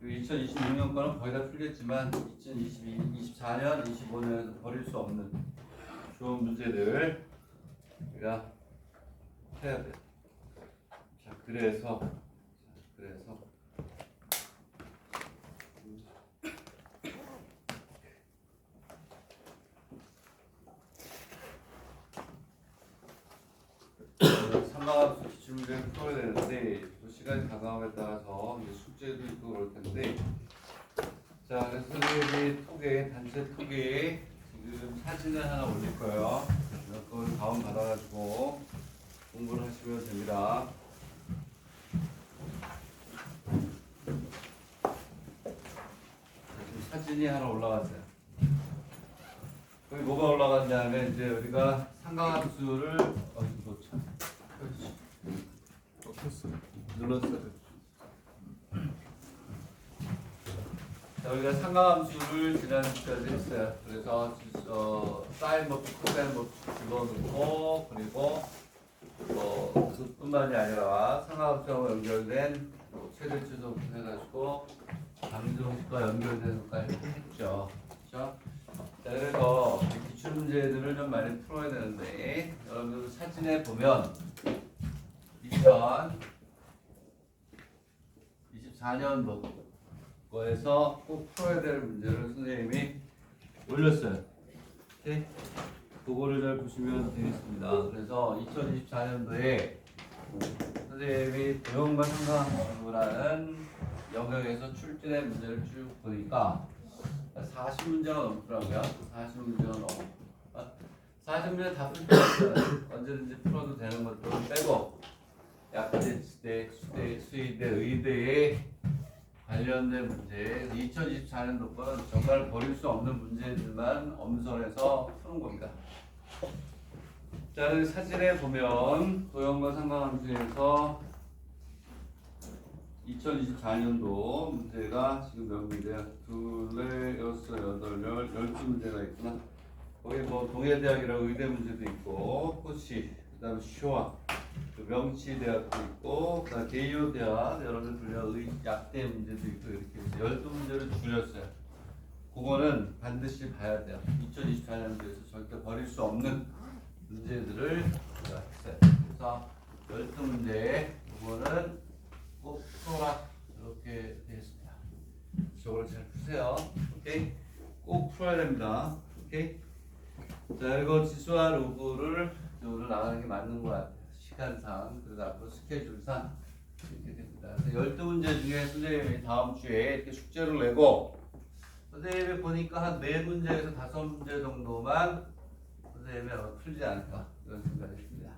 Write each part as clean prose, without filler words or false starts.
2026년 거는 거의 다 풀렸지만 2022, 24년, 25년에서 버릴 수 없는 좋은 문제들 우리가 해야 돼. 자, 그래서 삼방함수 기출문제를 풀어야 되는데 또 시간이 다가옴에 따라서 이제 숙제도 있고 그럴 텐데, 자, 그래서 선생님이 단체 톡에 지금 사진을 하나 올릴 거예요. 그걸 다운 받아가지고 공부를 하시면 됩니다. 지금 사진이 하나 올라왔어요. 거기 뭐가 올라갔냐면 이제 우리가 삼각함수를 놓쳐. 눌렀어요. 자, 우리가 삼각함수를 지난주까지 했어요. 그래서 사인 법칙, 코사인 법칙 집어넣고, 그리고 그뿐만이 아니라 삼각함수하고 연결된 최대치수부터 해가지고 방정식과 연결된 것까지 했죠. 그렇죠? 자, 그래서 기출 문제들을 좀 많이 풀어야 되는데, 여러분들 사진에 보면 2024년도 거에서 꼭 풀어야 될 문제를 선생님이 올렸어요. 오케이? 그거를 잘 보시면 되겠습니다. 그래서 2024년도에 선생님이 도형과 삼각함수라는 영역에서 출제된 문제를 쭉 보니까 40문제가 넘더라고요. 40문제가 넘어. 40문제 다 풀 필요 없어요. 언제든지 풀어도 되는 것들은 빼고 약대, 지대, 수대, 수의대, 의대에 관련된 문제, 2024년도 거는 정말 버릴 수 없는 문제들만 엄선해서 푸는 겁니다. 자, 사진에 보면 도형과 삼각함수에서 2024년도 문제가 지금 몇 문제야? 둘, 여섯, 여덟, 12문제가 있구나. 거기 뭐 동해대학이라고 의대 문제도 있고, 호시, 그 다음에 쇼와, 명치대학도 있고, 그 다음에 개요대학, 여러분들 불려 약대 문제도 있고, 이렇게 12문제를 줄였어요. 그거는 반드시 봐야 돼요. 2024년도에서 절대 버릴 수 없는 문제들을 했어요. 그래서 12문제, 그거는 꼭 풀어라. 이렇게 되겠습니다. 저걸 잘 푸세요. 오케이? 꼭 풀어야 됩니다. 오케이? 자, 이거 지수와 로그를 오늘 나가는 게 맞는 것 같아요. 시간상, 그래서 앞으로 스케줄상 이렇게 됩니다. 12문제 중에 선생님이 다음 주에 이렇게 숙제를 내고, 선생님이 보니까 한 4문제에서 5문제 정도만 선생님이 아마 풀지 않을까 이런 생각이 듭니다.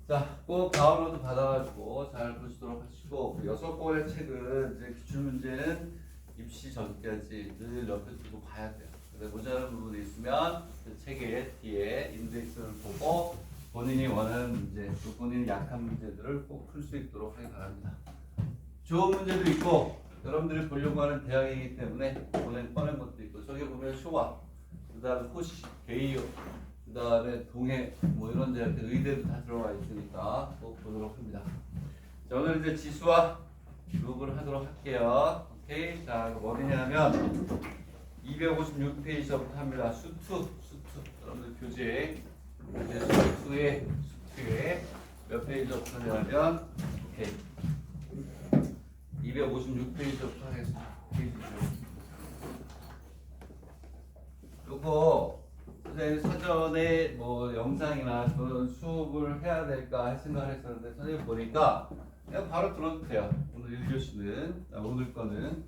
자, 꼭 다운로드 받아가지고 잘 보시도록 하시고, 6권의 책은 이제 기출문제는 입시 전까지 늘 옆에 두고 봐야 돼요. 그래서 모자란 부분이 있으면 그 책의 뒤에 인덱스를 보고 본인이 원하는 문제, 또 본인이 약한 문제들을 꼭 풀 수 있도록 하기 바랍니다. 좋은 문제도 있고, 여러분들이 보려고 하는 대학이기 때문에 꺼낸 것도 있고, 저기 보면 쇼와, 그 다음에 호시, 개이요, 그 다음에 동해, 뭐 이런 대학들 의대도 다 들어가 있으니까 꼭 보도록 합니다. 자, 오늘 이제 지수와 로그를 하도록 할게요. 오케이. 자, 이거 뭐냐면 256페이지부터 합니다. 수투. 여러분들 교재 수투에 몇 페이지부터 하냐면, 오케이. 256페이지부터 하겠습니다. 요거 선생님 사전에 뭐 영상이나 그런 수업을 해야 될까 생각을 했었는데, 선생님 보니까 그냥 바로 들어도 돼요. 오늘 1교시는, 오늘 거는.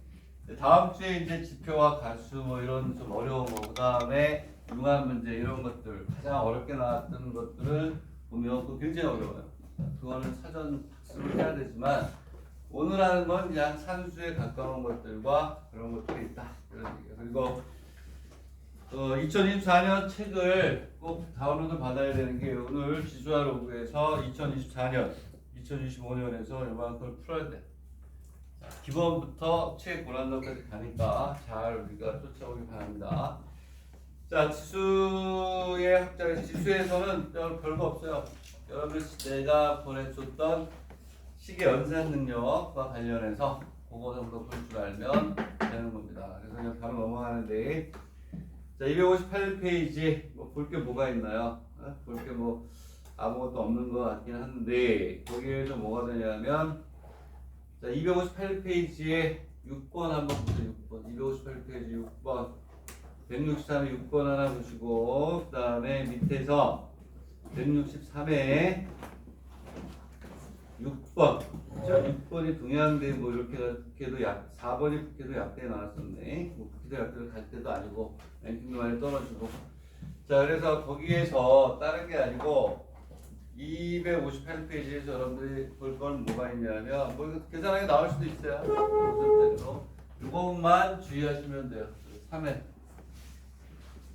다음 주에 이제 지표와 가수 뭐 이런 좀 어려운 거, 그 다음에 융합 문제 이런 것들, 가장 어렵게 나왔던 것들을 보면 그거 굉장히 어려워요. 그거는 사전 학습을 해야 되지만, 오늘 하는 건 그냥 산수에 가까운 것들과 그런 것들이 있다. 이런 얘기예요. 그리고 2024년 책을 꼭 다운로드 받아야 되는 게, 오늘 지수와 로그에서 2024년, 2025년에서 이만큼을 풀어야 돼. 기본부터 책 고난도까지 가니까 잘 우리가 쫓아오기 바랍니다. 자, 지수의 학자의 지수에서는 별거 없어요. 여러분 내가 보내줬던 식의 연산 능력과 관련해서 그거 정도 볼 줄 알면 되는 겁니다. 그래서 그냥 바로 넘어가는데, 자 258페이지 뭐 볼 게 뭐가 있나요? 볼 게 뭐 아무것도 없는 것 같긴 한데 거기에서 뭐가 되냐면, 자 258페이지에 6번 한번 보세요. 6번 258페이지 6번 163에 6번 하나 보시고, 그 다음에 밑에서 163에 6번, 그죠? 6번이 동양대 뭐 이렇게 걔도 4번이 국회도 약대에 나왔었네. 뭐 국회도 약대를 갈 때도 아니고 랭킹도 많이 떨어지고. 자, 그래서 거기에서 다른 게 아니고 258페이지에서 여러분들이 볼 건 뭐가 있냐면, 뭐 이거 계산하기 나올 수도 있어요. 무슨 이것만 주의하시면 돼요. 3회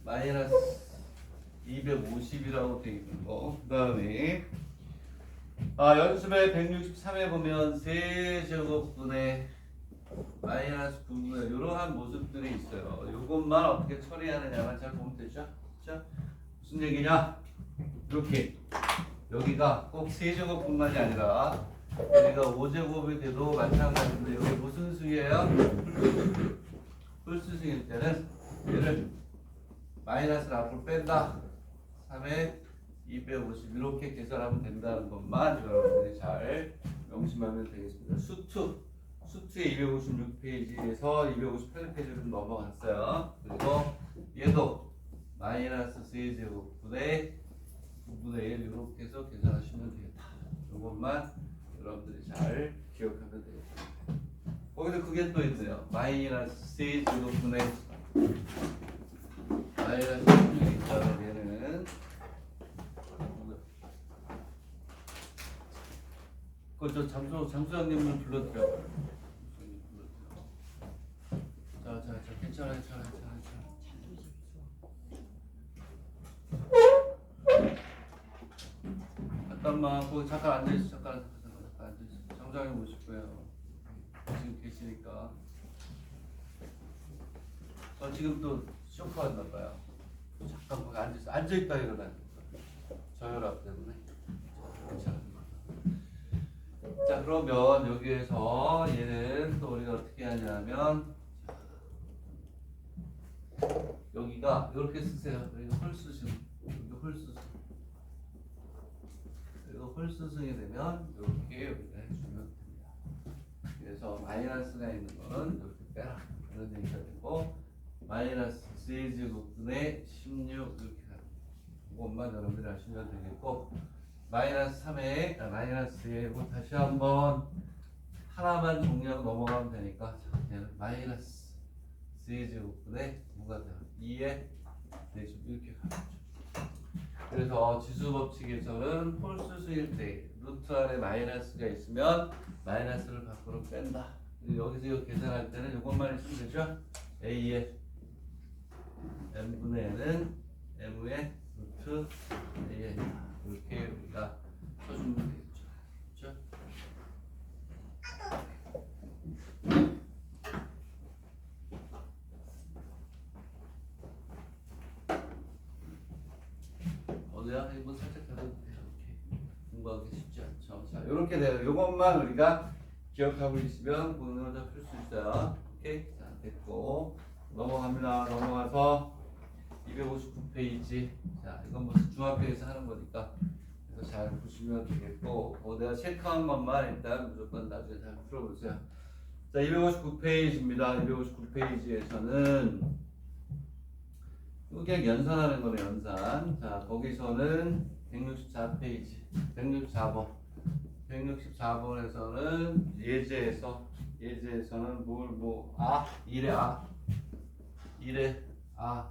마이너스 250이라고 되어 있는 거. 그 다음에 연습에 163에 보면 세제곱분의 마이너스 9분의 이러한 모습들이 있어요. 이것만 어떻게 처리하느냐만 잘 보면 되죠. 그렇죠? 무슨 얘기냐? 이렇게 여기가 꼭 세제곱뿐만이 아니라 여기가 5제곱이 돼도 마찬가지인데, 여기 무슨 수예요? 홀수수일 때는 얘를 마이너스를 앞으로 뺀다. 3에 250 이렇게 계산하면 된다는 것만 여러분들이 잘 명심하면 되겠습니다. 수투의 256페이지에서 258페이지로 좀 넘어갔어요. 그리고 얘도 마이너스 세제곱분의 9분의 1 이렇게 해서 계산하시면 되겠다. 이것만 여러분들이 잘 기억하면 되겠습니다. 거기서 그게 또 있네요. 마이너스 세제곱분의 마이너스 16이 있다면 얘는 저 장수장님을 불러드려요. 자, 괜찮아요. 잠깐만, 거기 잠깐 앉아있어. 잠깐 앉아있어. 장수장님 오실 거예요. 지금 계시니까. 지금 또 쇼크했나봐요. 잠깐 거기 앉아있다 이러다. 저혈압 때문에. 괜찮아요. 자, 그러면 여기에서 얘는 또 우리가 어떻게 하냐면, 여기가 이렇게 쓰세요. 여기가 홀수승, 여기가 홀수승. 그리고 홀수승이 되면 이렇게 여기다 해주면 됩니다. 그래서 마이너스가 있는 거는 이렇게 빼라, 이런 얘기가 되고, 마이너스 세제곱분의 16 이렇게 가는 거예요. 이것만 여러분들이 아시면 되겠고, 마이너스 3에 마이너스 1고 다시 한번 하나만 정리하고 넘어가면 되니까, 자, 얘는 마이너스 세제곱분의 뭐가 돼요? 2에 4제곱 이렇게 가죠. 그래서 지수 법칙에서는 홀수수일 때 루트 안에 마이너스가 있으면 마이너스를 밖으로 뺀다. 여기서 이거 계산할 때는 이것만 있으면 되죠. a의 m분의 n은 m의 루트 a에 이렇게 우리가 써주면 되겠죠. 그렇죠? 어디야? 이거 살짝 해도 이렇게 공부하기 쉽지 않죠. 자, 이렇게 돼요. 이것만 우리가 기억하고 있으면 오늘 다 풀 수 있어요. 오케이? 자, 됐고 넘어갑니다. 넘어가서 259페이지. 자, 이건 무슨 중학교에서 하는 거니까 그래서 잘 보시면 되겠고, 내가 체크한 것만 일단 무조건 나중에 잘 풀어보세요. 자, 259페이지입니다. 259페이지에서는 그냥 연산하는 거네, 연산. 자, 거기서는 164페이지, 164번. 164번에서는 예제에서는 일에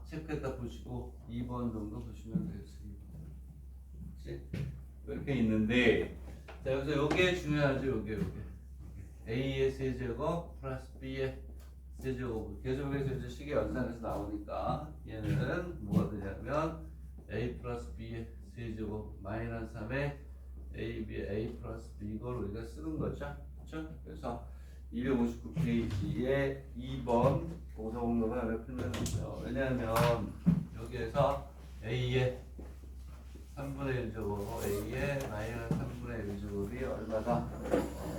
체크했다 보시고 2번 정도 보시면 되겠습니다. 그렇지? 이렇게 있는데, 자, 여기서 요게 중요하죠. 요게 A의 세제곱 플러스 B의 세제곱 계속해서 이제 식의 연산에서 나오니까 얘는 뭐가 되냐면 A 플러스 B의 세제곱 마이너스 3의 A 플러스 B 이걸 우리가 쓰는 거죠. 그렇죠? 그래서 259페이지에 2번 고사공론을 왜 풀면 되죠. 왜냐하면 여기에서 A의 3분의 1제곱 A의 마이너스 3분의 1제곱이 얼마다?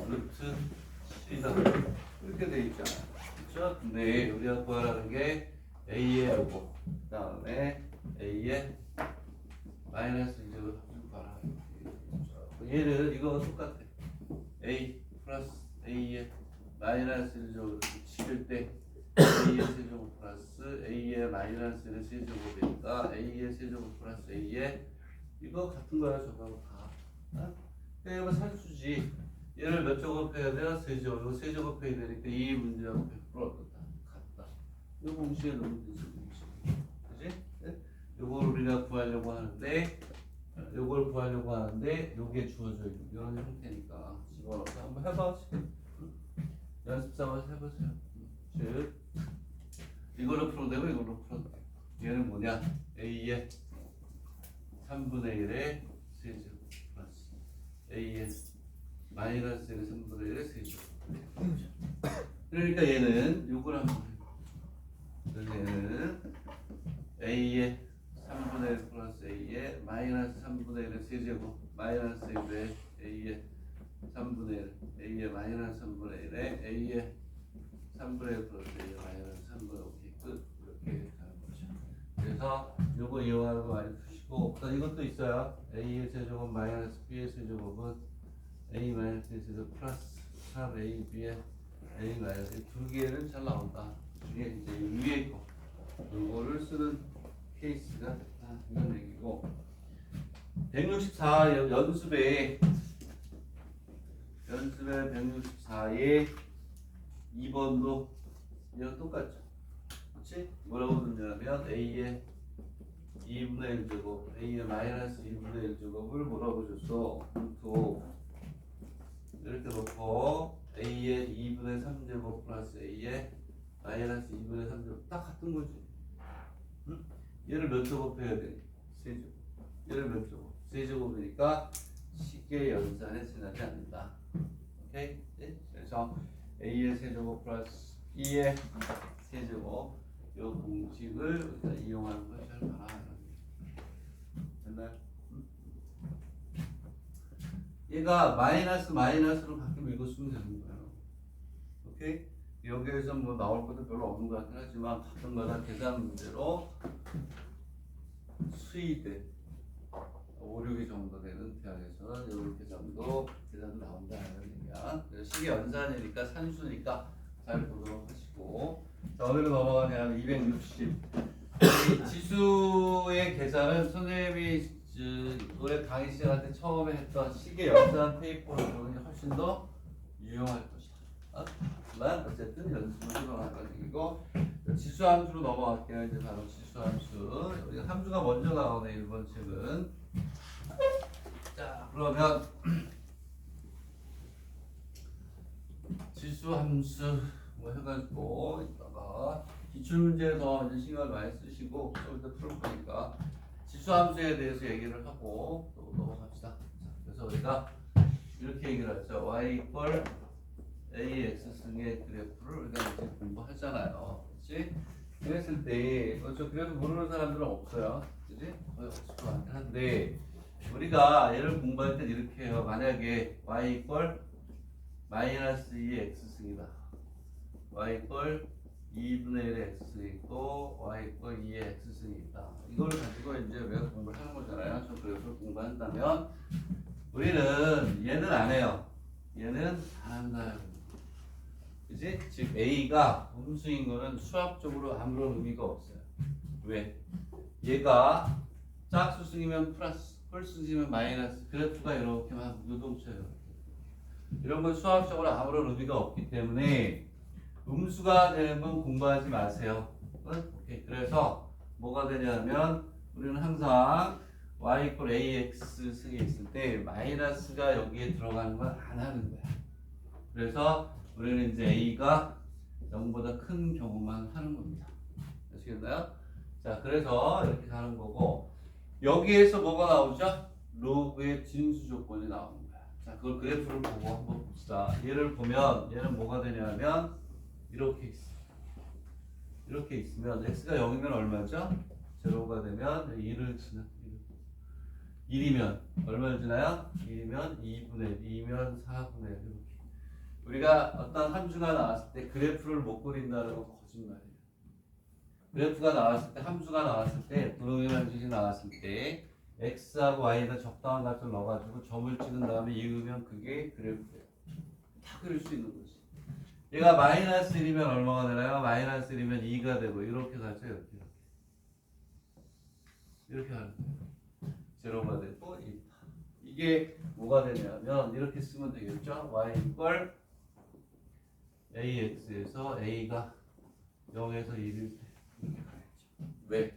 루트 C다 이렇게 돼 있잖아. 그렇죠? 근데 우리가 구하라는 게 A의 요거 그 다음에 A의 마이너스 이제로 구하라. 얘는 이거 똑같아. A 플러스 A의 마이너스 1제곱을 치를 때 A의 세제곱 플러스 A의 마이너스 1의 세제곱이니까 A의 세제곱 플러스 A의 이거 같은 거야. 저거 다. 어? 이거 산수지. 얘를 몇 제곱해야 돼요? 세제곱. 이거 세제곱해야 되니까 이 문제하고 100% 어떻다? 같다. 이 공식에 넣으면 되지. 그지? 네? 요걸 우리가 구하려고 하는데 요걸 구하려고 하는데 요게 주어져 있는 이런 형태니까 집어넣어서 한번 해봐. 연습 삼아서 해보세요. 즉 이걸로 풀어도 되고 이걸로 풀어도 되고 얘는 뭐냐? A의 3분의 1의 세제곱 플러스 A의 마이너스 1의 3분의 1의 세제곱. 그러니까 얘는 요걸 한번 해봐. 얘는 A의 3분의 1 플러스 A의 마이너스 3분의 1의 세제곱 마이너스 1의 A의 3분의 1 A의 마이너스 3분의 1에 A의 3분의 1 플러스 A의 마이너스 3분의 5 끝 이렇게 가는 거죠. 그래서 요거 이용하는 거 많이 푸시고 또 이것도 있어요. A의 세제곱 마이너스 B의 세제곱은 A 마이너스 B의 세제곱 플러스 3A B의 A 마이너스 두 개는 잘 나온다. 이게 이제 위에 거 요거를 쓰는 케이스가 됐다 이런 얘기고 164 연습에 164에 2번도 이랑 똑같죠. 그렇지? 뭐라고 넣냐면 A의 2분의 1제곱 A의 마이너스 2분의 1제곱을 뭐라고 줬어? 루트 이렇게 놓고 A의 2분의 3제곱 플러스 A의 마이너스 2분의 3제곱 딱 같은 거지. 응? 얘를 몇 제곱 해야 돼? 세제곱. 얘를 몇 제곱? 세제곱이니까 식의 연산에 지나지 않는다. 오케이? 네? 그래서 A의 세제곱 플러스 B의 세제곱 이 공식을 우리가 이용하는 걸 잘 봐라. 됐나요? 얘가 마이너스로 바뀌면 이거 쓰면 되는 거예요. 오케이? 여기에서 뭐 나올 것도 별로 없는 것 같긴 하지만 가끔가다 계산 문제로 수의대 5, 6위 정도 되는 대학에서는 이렇게 정도 계산 나온다는 얘기야. 식의 연산이니까 산수니까 잘 보도록 하시고 자 어디로 넘어가냐면 260 지수의 계산은 선생님이 올해 강의 시간할 때 처음에 했던 식의 연산 테이프를 보는 게 훨씬 더 유용할 것이다. 하지만 어쨌든 연습을 해봐가는 얘기고 지수 함수로 넘어갈게요. 이제 바로 지수 함수. 우리가 함수가 먼저 나오네 1번 책은. 자 그러면 지수 함수 뭐 해가지고 이따가 기출문제에서 이제 시간을 많이 쓰시고 또 이제 풀 거니까 지수 함수에 대해서 얘기를 하고 또 넘어갑시다. 자, 그래서 우리가 이렇게 얘기를 하죠. y 이퀄 ax 승의 그래프를 우리가 이제 공부하잖아요. 그렇지? 그랬을 때 그래도 모르는 사람들은 없어요. 그지? 거의 없을 것 같긴 한데 우리가 얘를 공부할 때 이렇게 해요. 만약에 y 이퀄 마이너스 2의 x승이다. y 이퀄 2분의 1의 x승이 있고 y 이퀄 2의 x승이 있다. 이거를 가지고 이제 우리가 공부를 하는 거잖아요. 저 그래프를 공부한다면 우리는 얘는 안 해요. 얘는 안 한다. 그지? 즉 A가 음수인 거는 수학적으로 아무런 의미가 없어요. 왜? 얘가 짝수승이면 플러스, 홀수승이면 마이너스, 그래프가 이렇게만 유동쳐요. 이런 건 수학적으로 아무런 의미가 없기 때문에 음수가 되는 건 공부하지 마세요. 오케이. 그래서 뭐가 되냐면 우리는 항상 y 이퀄 ax 승이 있을 때 마이너스가 여기에 들어가는 건 안 하는 거야. 그래서 우리는 이제 a가 0보다 큰 경우만 하는 겁니다. 아시겠나요? 자, 그래서 이렇게 가는 거고 여기에서 뭐가 나오죠? 로그의 진수 조건이 나오는 거야. 자, 그걸 그래프를 보고 한번 봅시다. 얘를 보면 얘는 뭐가 되냐면 이렇게 있어. 이렇게 있으면 x가 0이면 얼마죠? 제로가 되면 1을 지나 1이면 얼마를 지나요? 1이면 2분의 1, 2면 4분의 1 이렇게 우리가 어떤 함수가 나왔을 때 그래프를 못 그린다는 건 거짓말이에요. 그래프가 나왔을 때, 함수가 나왔을 때, 도형이라는 나왔을 때 x하고 y에다 적당한 값을 넣어가지고 점을 찍은 다음에 이으면 그게 그래프예요. 다 그릴 수 있는 거지. 얘가 마이너스 1이면 얼마가 되나요? 마이너스 1이면 2가 되고 이렇게 가죠. 이렇게 하는 거예요. 제로가 되고 1. 이게 뭐가 되냐면 이렇게 쓰면 되겠죠. y 이퀄 ax에서 a가 0에서 1일 때 이렇게 가야죠. 왜?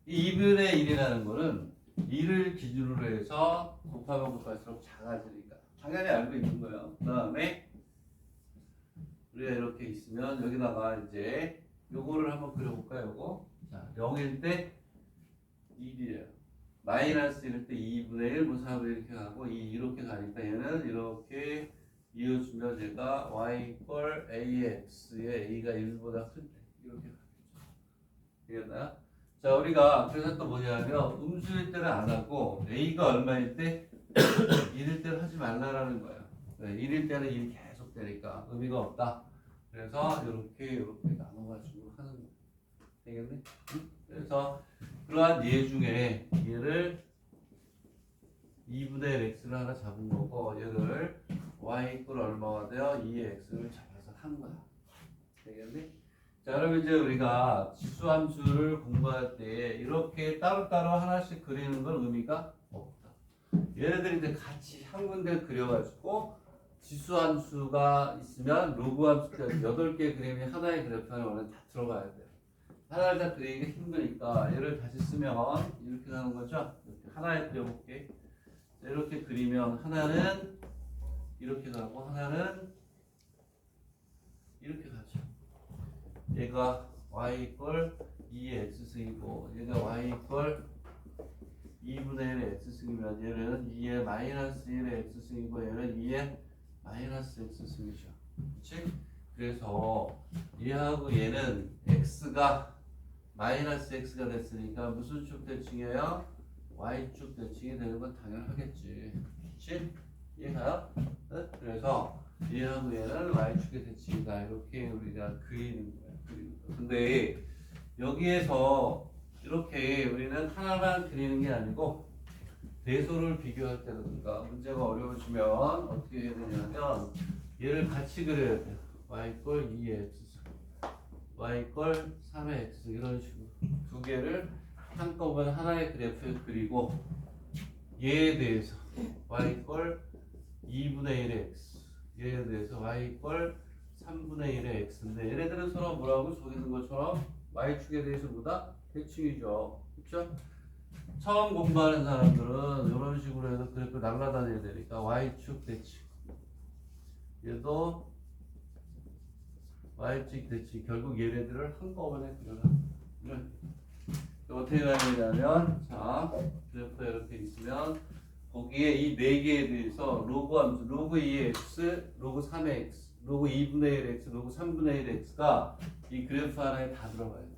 이 2분의 1이라는 거는 1을 기준으로 해서 곱하면 곱할수록 작아지니까 당연히 알고 있는 거예요. 그 다음에 우리가 이렇게 있으면 여기다가 이제 요거를 한번 그려볼까요? 요거. 자, 0일 때 1이에요. 마이너스 1일 때 2분의 1 무사하고 이렇게 가고 이렇게 가니까 얘는 이렇게 이어주면 얘가 y 이퀄 ax에 a가 1보다 클 때 이렇게 가겠죠. 되겠나요? 자, 우리가 그래서 또 뭐냐면 음수일 때는 안 하고 a가 얼마일 때 1일 때는 하지 말라라는 거예요. 1일 때는 1이 계속 되니까 의미가 없다. 그래서 이렇게 나눠가지고 하는 거예요. 되겠네? 그래서 그러한 예 중에 얘를 2분의 1 x를 하나 잡은 거고 얘를 y 이퀄 얼마가 돼요? 2의 x를 잡아서 한 거야. 되겠네? 자, 그럼 이제 우리가 지수함수를 공부할 때 이렇게 따로따로 하나씩 그리는 건 의미가 없다. 얘네들이 이제 같이 한 군데 그려가지고 지수함수가 있으면 로그함수까지 8개 그림이 하나의 그래프 안에 원래 다 들어가야 돼요. 하나를 다 그리기가 힘드니까 얘를 다시 쓰면 이렇게 하는 거죠. 이렇게 하나에 그려볼게. 이렇게 그리면 하나는 이렇게 가고 하나는 이렇게 가죠. 얘가 y 이퀄 2의 x승이고 얘가 y 이퀄 2분의 1의 x승이면 얘는 2의 마이너스 1의 x승이고 얘는 2의 마이너스 x승이죠. 그치? 그래서 얘하고 얘는 x가 마이너스 x가 됐으니까 무슨 축 대칭이에요? y축 대칭이 되는 건 당연하겠지. 그치? 이해가요? 네? 그래서 얘하고 얘는 y축의 대칭이다. 이렇게 우리가 그리는 거야. 근데 여기에서 이렇게 우리는 하나만 그리는 게 아니고 대소를 비교할 때라든가 문제가 어려워지면 어떻게 해야 되냐면 얘를 같이 그려야 돼요. y 이퀄 2의 x y 이퀄 3의 x 이런 식으로 두 개를 한꺼번에 하나의 그래프에 그리고 얘에 대해서 y 이퀄 2분의 1의 x 얘에 대해서 y 이퀄 3분의 1의 x인데 얘네들은 서로 뭐라고 저기 있는 것처럼 y축에 대해서 보다 대칭이죠. 그렇죠? 처음 공부하는 사람들은 이런 식으로 해서 그래프 날라다녀야 되니까 y축 대칭 얘도 y축 대칭 결국 얘네들을 한꺼번에 그려라. 어떻게 해야 되냐면 자 그래프가 이렇게 있으면 거기에 이 네 개에 대해서 로그 함수 로그 2의 x 로그 3의 x 로그 2분의 1 x, 로그 3분의 1 x가 이 그래프 하나에 다 들어가야 돼.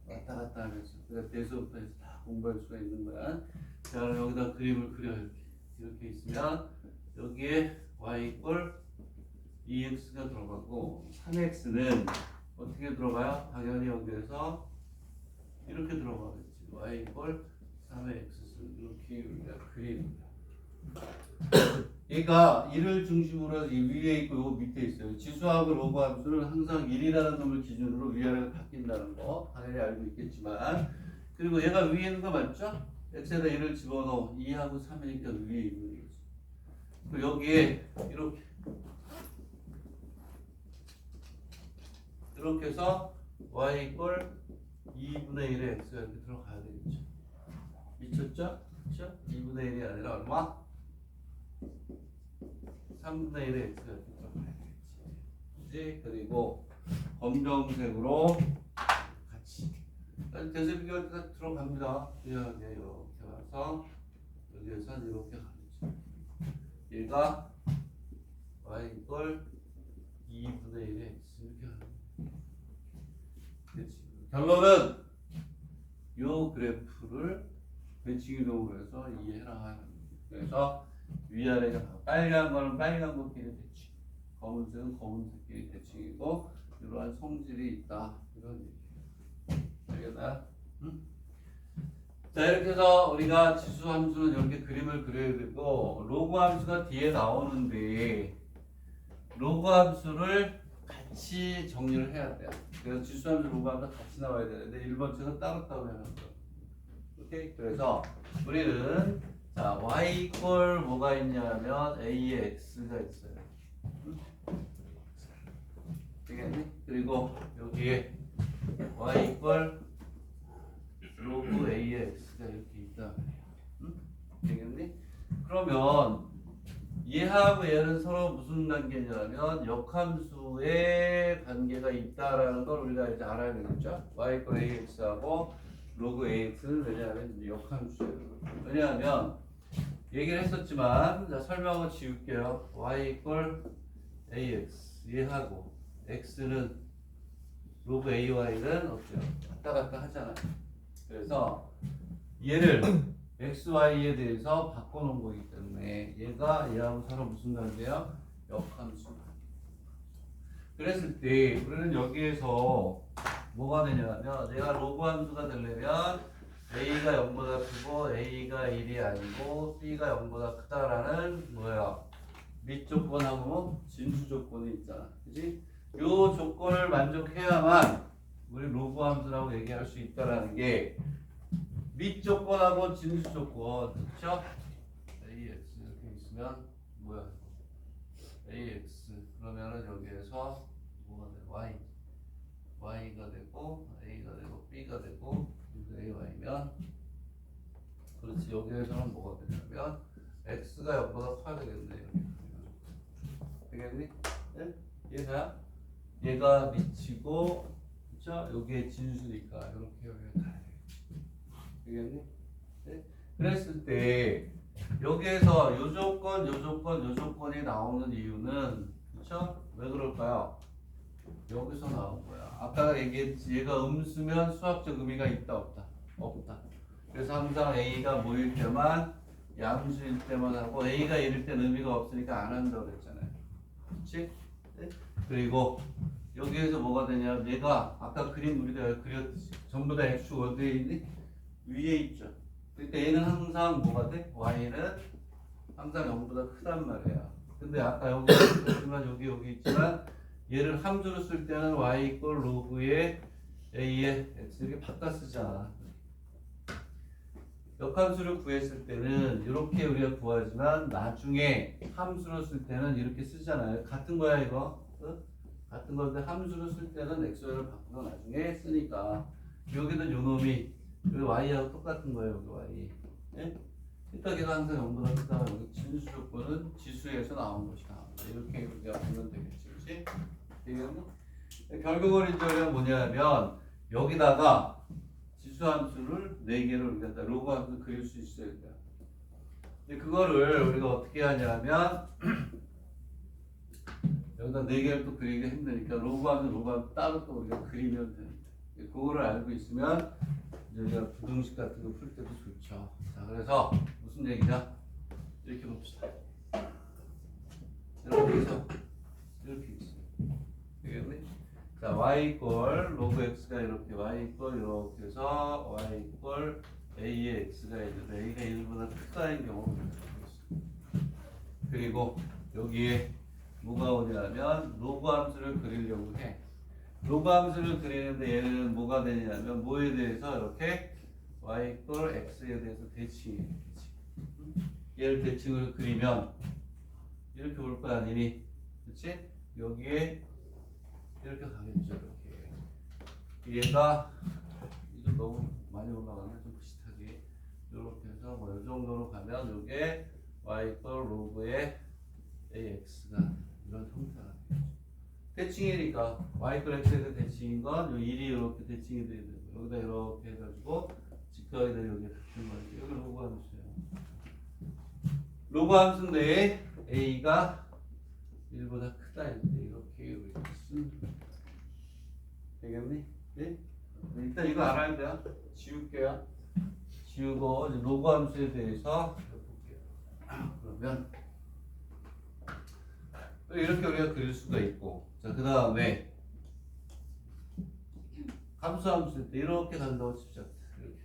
왔다 갔다 하면서. 그래서 대소부터 해서 다 공부할 수가 있는 거야. 자, 그럼 여기다 그림을 그려 이렇게 있으면 여기에 y 이퀄 2x가 들어가고 3x는 어떻게 들어가요? 당연히 여기에서 이렇게 들어가겠지. y 이퀄 3의 x 이렇게 우리가 그리는 거야. 얘가 1을 중심으로 이 위에 있고 요 밑에 있어요. 지수하고 로그 함수는 항상 1이라는 놈을 기준으로 위아래가 바뀐다는 거 당연히 알고 있겠지만 그리고 얘가 위에 있는 거 맞죠? x에다 1을 집어넣어 2하고 3이니까 위에 있는 거지. 그리고 여기에 이렇게 해서 y 이퀄 2분의 1의 x가 이렇게 들어가야 되겠죠. 미쳤죠? 그렇죠? 2분의 1이 아니라 얼마? 3분의 1의 x가 이렇게 들어가야 되겠지. 그리고 검정색으로 같이 대세 비교할 때 들어갑니다. 이렇게 와서 여기에서 이렇게 가겠죠. 얘가 y 이퀄 2분의 1의 x 이렇게 하는 거예요. 그렇지. 결론은 요 그래프를 대칭 이동으로 해서 이해해라 하는 거예요. 그래서 위아래가 빨간 거는 빨간 거끼리 대칭, 검은색은 검은색끼리 대칭이고 이러한 성질이 있다. 이런 얘기예요. 알겠나요? 응? 자, 이렇게 해서 우리가 지수 함수는 이렇게 그림을 그려야 되고 로그 함수가 뒤에 나오는데 로그 함수를 같이 정리를 해야 돼요. 그래서 지수 함수, 로그 함수 같이 나와야 되는데 1번 책은 따로따로 해놓은 거예요. 오케이? 그래서 우리는 자, y 이퀄 뭐가 있냐면 a의 x가 있어요. 응? 되겠니? 그리고 여기에 y 이퀄 로그 a의 x가 이렇게 있다. 응? 되겠니? 그러면 얘하고 얘는 서로 무슨 관계냐면 역함수의 관계가 있다라는 걸 우리가 이제 알아야 되겠죠? y 이퀄 ax하고 로그 ax는 왜냐하면 이제 역함수예요. 왜냐하면 얘기를 했었지만 자, 설명을 지울게요. y 이퀄 ax 얘하고 x는 로그 ay는 어때요? 왔다 갔다 하잖아요. 그래서 얘를 xy에 대해서 바꿔놓은 거기 때문에 얘가 얘하고 서로 무슨 관계야? 역함수. 그랬을 때 우리는 여기에서 뭐가 되냐면 내가 로그 함수가 되려면 a가 0보다 크고 a가 1이 아니고 b가 0보다 크다라는 뭐야? 밑 조건하고 진수 조건이 있잖아. 그지? 요 조건을 만족해야만 우리 로그 함수라고 얘기할 수 있다라는 게 밑 조건하고 진수 조건, 그렇죠? ax 이렇게 있으면 뭐야? ax 그러면은 여기에서 뭐가 돼? y가 되고 a가 되고 b가 되고 ay면 그렇지. 여기에서는 뭐가 되냐면 x가 0보다 커야 되겠네. 되겠니? 네? 얘가 밑이고, 그렇죠? 여기에 진수니까 이렇게 여기에 가야 되겠니? 네? 그랬을 때 여기에서 요 조건, 요 조건, 요 조건이 나오는 이유는 그렇죠? 왜 그럴까요? 여기서 나온 거야. 아까 얘기했지. 얘가 음수면 수학적 의미가 있다 없다? 없다. 그래서 항상 A가 뭐일 때만 양수일 때만 하고 A가 1일 때는 의미가 없으니까 안 한다고 그랬잖아요. 그렇지? 네? 그리고 여기에서 뭐가 되냐? 얘가 아까 그림 우리가 그렸듯이 전부 다 X 어디에 있니? 위에 있죠. 그러니까 얘는 항상 뭐가 돼? Y는 항상 0보다 크단 말이야. 근데 아까 여기 있지만 여기 있지만 얘를 함수로 쓸 때는 y 이퀄 로그의 a의 x 이렇게 바꿔 쓰자. 역함수를 구했을 때는 이렇게 우리가 구하지만 나중에 함수로 쓸 때는 이렇게 쓰잖아요. 같은 거야 이거. 같은 건데 함수로 쓸 때는 x를 바꿔서 나중에 쓰니까 여기도 요 놈이 여기 y하고 똑같은 거예요. 여기 y. 예? 그러니까 걔가 항상 0보다 크다. 여기 진수 조건은 지수에서 나온 것이다. 이렇게 우리가 보면 되겠지. 그렇지? 결국은 이제 우리가 뭐냐면 여기다가 지수함수를 4개를 우리가 로그 함수 그릴 수 있어야 돼요. 근데 그거를 우리가 어떻게 하냐면 여기다 4개를 또 그리기가 힘드니까 로그 함수 따로 또 우리가 그리면 됩니다. 그거를 알고 있으면 이제 우리가 부등식 같은 거 풀 때도 좋죠. 자, 그래서 무슨 얘기냐? 이렇게 봅시다. 이렇게 해서 이렇게 있어요. 되겠니? 자, y 이퀄 로그 x가 이렇게 y 이퀄 이렇게 해서 y 이퀄 a의 x가 있는데 a가 1보다 크다는 경우가 있습니다. 그리고 여기에 뭐가 오냐면 로그 함수를 그리려고 해. 로그 함수를 그리는데 얘는 뭐가 되냐면 뭐에 대해서 이렇게 y 이퀄 x에 대해서 대칭. 얘를 대칭을 그리면 이렇게 올 거 아니니? 그렇지? 여기에 이렇게 가겠죠. 이렇게 얘가 이제 너무 많이 올라가면 좀 비슷하게 이렇게 해서 뭐 이 정도로 가면 이게 y 이퀄 로그의 ax가 이런 형태가 되겠죠. 대칭이니까 y 이퀄 x에 대칭인 건 요 1이 이렇게 대칭이 돼야 되고 여기다 이렇게 해가지고 직각에다 여기 붙인 거지. 여기 로그 함수예요. 로그 함수인데 a가 1보다 크다 이렇게 우리가 쓰는 되겠니? 네? 일단 이거 알아야 돼요. 지울게요. 지우고 이제 로그 함수에 대해서 볼게요. 그러면 이렇게 우리가 그릴 수가 있고, 자, 그 다음에 감수함수 때 이렇게 간다고 칩시다. 이렇게.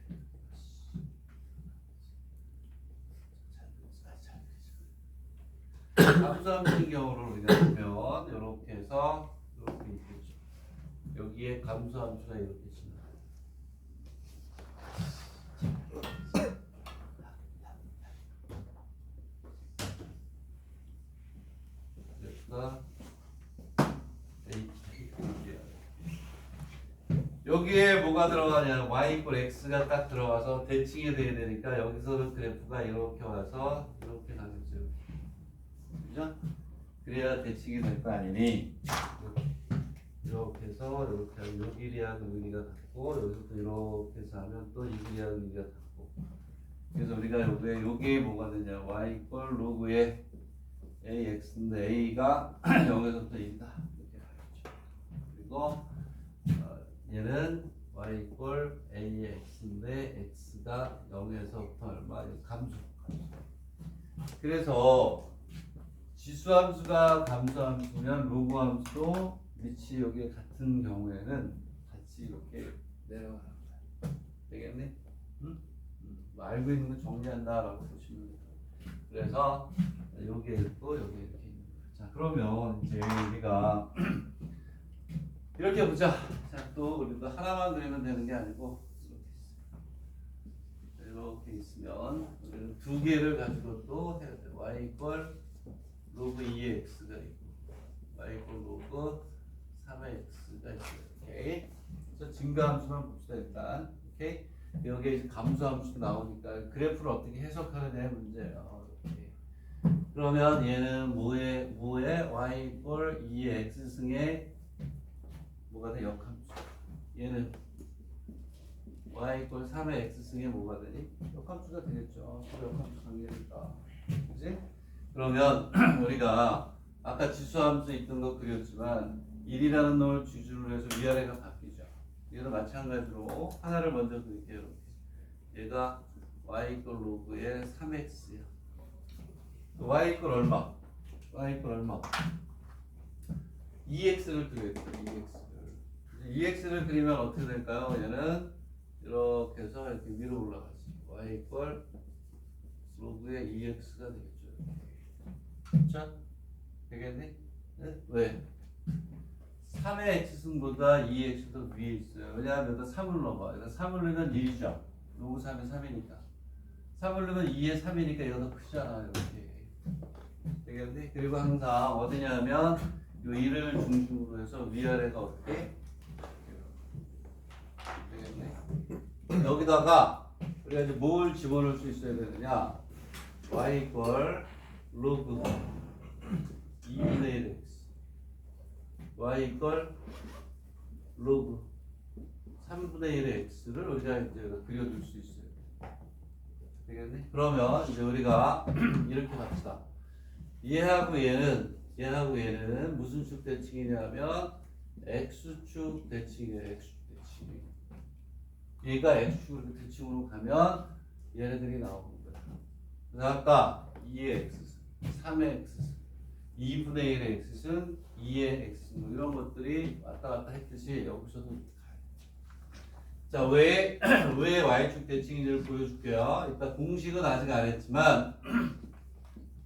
감수함수인 경우를 우리가 보면 이렇게 해서 이렇게 있겠죠. 여기에 감수함수가 이렇게 칩니다. 여기에 뭐가 들어가냐, y 이퀄 x가 딱 들어와서 대칭이 돼야 되니까 여기서는 그래프가 이렇게 와서 이렇게 가겠죠. 그죠? 그래야 대칭이 될 거 아니니 이렇게 해서 이렇게 하면 요 길이하고 요 길이가 같고, 여기서도 이렇게 해서 하면 또 이 길이하고 이 길이가 같고, 그래서 우리가 요게 뭐가 되냐, y 이퀄 로그의 ax인데 a가 0에서부터 2다 이렇게 가겠죠. 그리고 얘는 y 이퀄 ax인데 x가 0에서부터 얼마? 감수. 그래서 지수함수가 감수함수면 로그함수도 위치 여기 같은 경우에는 같이 이렇게 내려가는 거야. 되겠네? 응? 알고 있는 거 정리한다라고 보시면 돼요. 그래서 여기에 있고 여기에 이렇게 있는 거예요. 자, 그러면 이제 우리가 이렇게 보자. 자, 또 우리도 하나만 그리면 되는 게 아니고 이렇게 있으면 우리는 두 개를 가지고 또 해야 돼. y 이퀄 로그 2x가 있고 y 이퀄 로그 3x가 있어요. 오케이. 그래서 증가함수만 봅시다 일단. 오케이. 여기에 이제 감수함수도 나오니까 그래프를 어떻게 해석하느냐의 문제예요. 이렇게. 그러면 얘는 뭐에 y 이퀄 2x 승의 뭐가 돼? 역함수. 얘는 y 이퀄 3의 x승에 뭐가 되니? 역함수가 되겠죠. 역함수 관계니까. 그지? 그러면 우리가 아까 지수함수 있던 거 그렸지만 1이라는 놈을 기준으로 해서 위아래가 바뀌죠. 얘도 마찬가지로 하나를 먼저 그릴게요. 이렇게. 얘가 y 이퀄 로그의 3x야. y 이퀄 얼마? y 이퀄 얼마? 2x를 그려야 돼요. 2x를 그리면 어떻게 될까요? 얘는 이렇게 해서 이렇게 위로 올라가지. y 이퀄 로그의 2x가 되겠죠. 자, 되겠니? 네? 왜? 3의 x승보다 2x도 위에 있어요. 왜냐하면 3을 넣어봐. 3을 넣으면 1이죠. 로그 3이 3이니까. 3을 넣으면 2에 3이니까 얘가 더 크잖아. 이렇게. 되겠니? 그리고 항상 어디냐면 이 1을 중심으로 해서 위아래가 어떻게? 되겠니? 여기다가 우리가 이제 뭘 집어넣을 수 있어야 되느냐? y 이퀄 로그 2분의 1x y 이퀄 로그 3분의 1의 x를 우리가 이제 그려줄 수 있어요. 되겠니? 그러면 이제 우리가 이렇게 갑시다. 얘하고 얘는 무슨 축 대칭이냐면 x축 대칭이에요. x축 대칭. 얘가 x축으로 대칭으로 가면 얘네들이 나오는 거야. 그래서 아까 2의 x, 3의 x, 2분의 1의 x는 2의 x 이런 것들이 왔다 갔다 했듯이 여기서도 가요. 자, 왜 y축 대칭인지를 보여줄게요. 일단 공식은 아직 안 했지만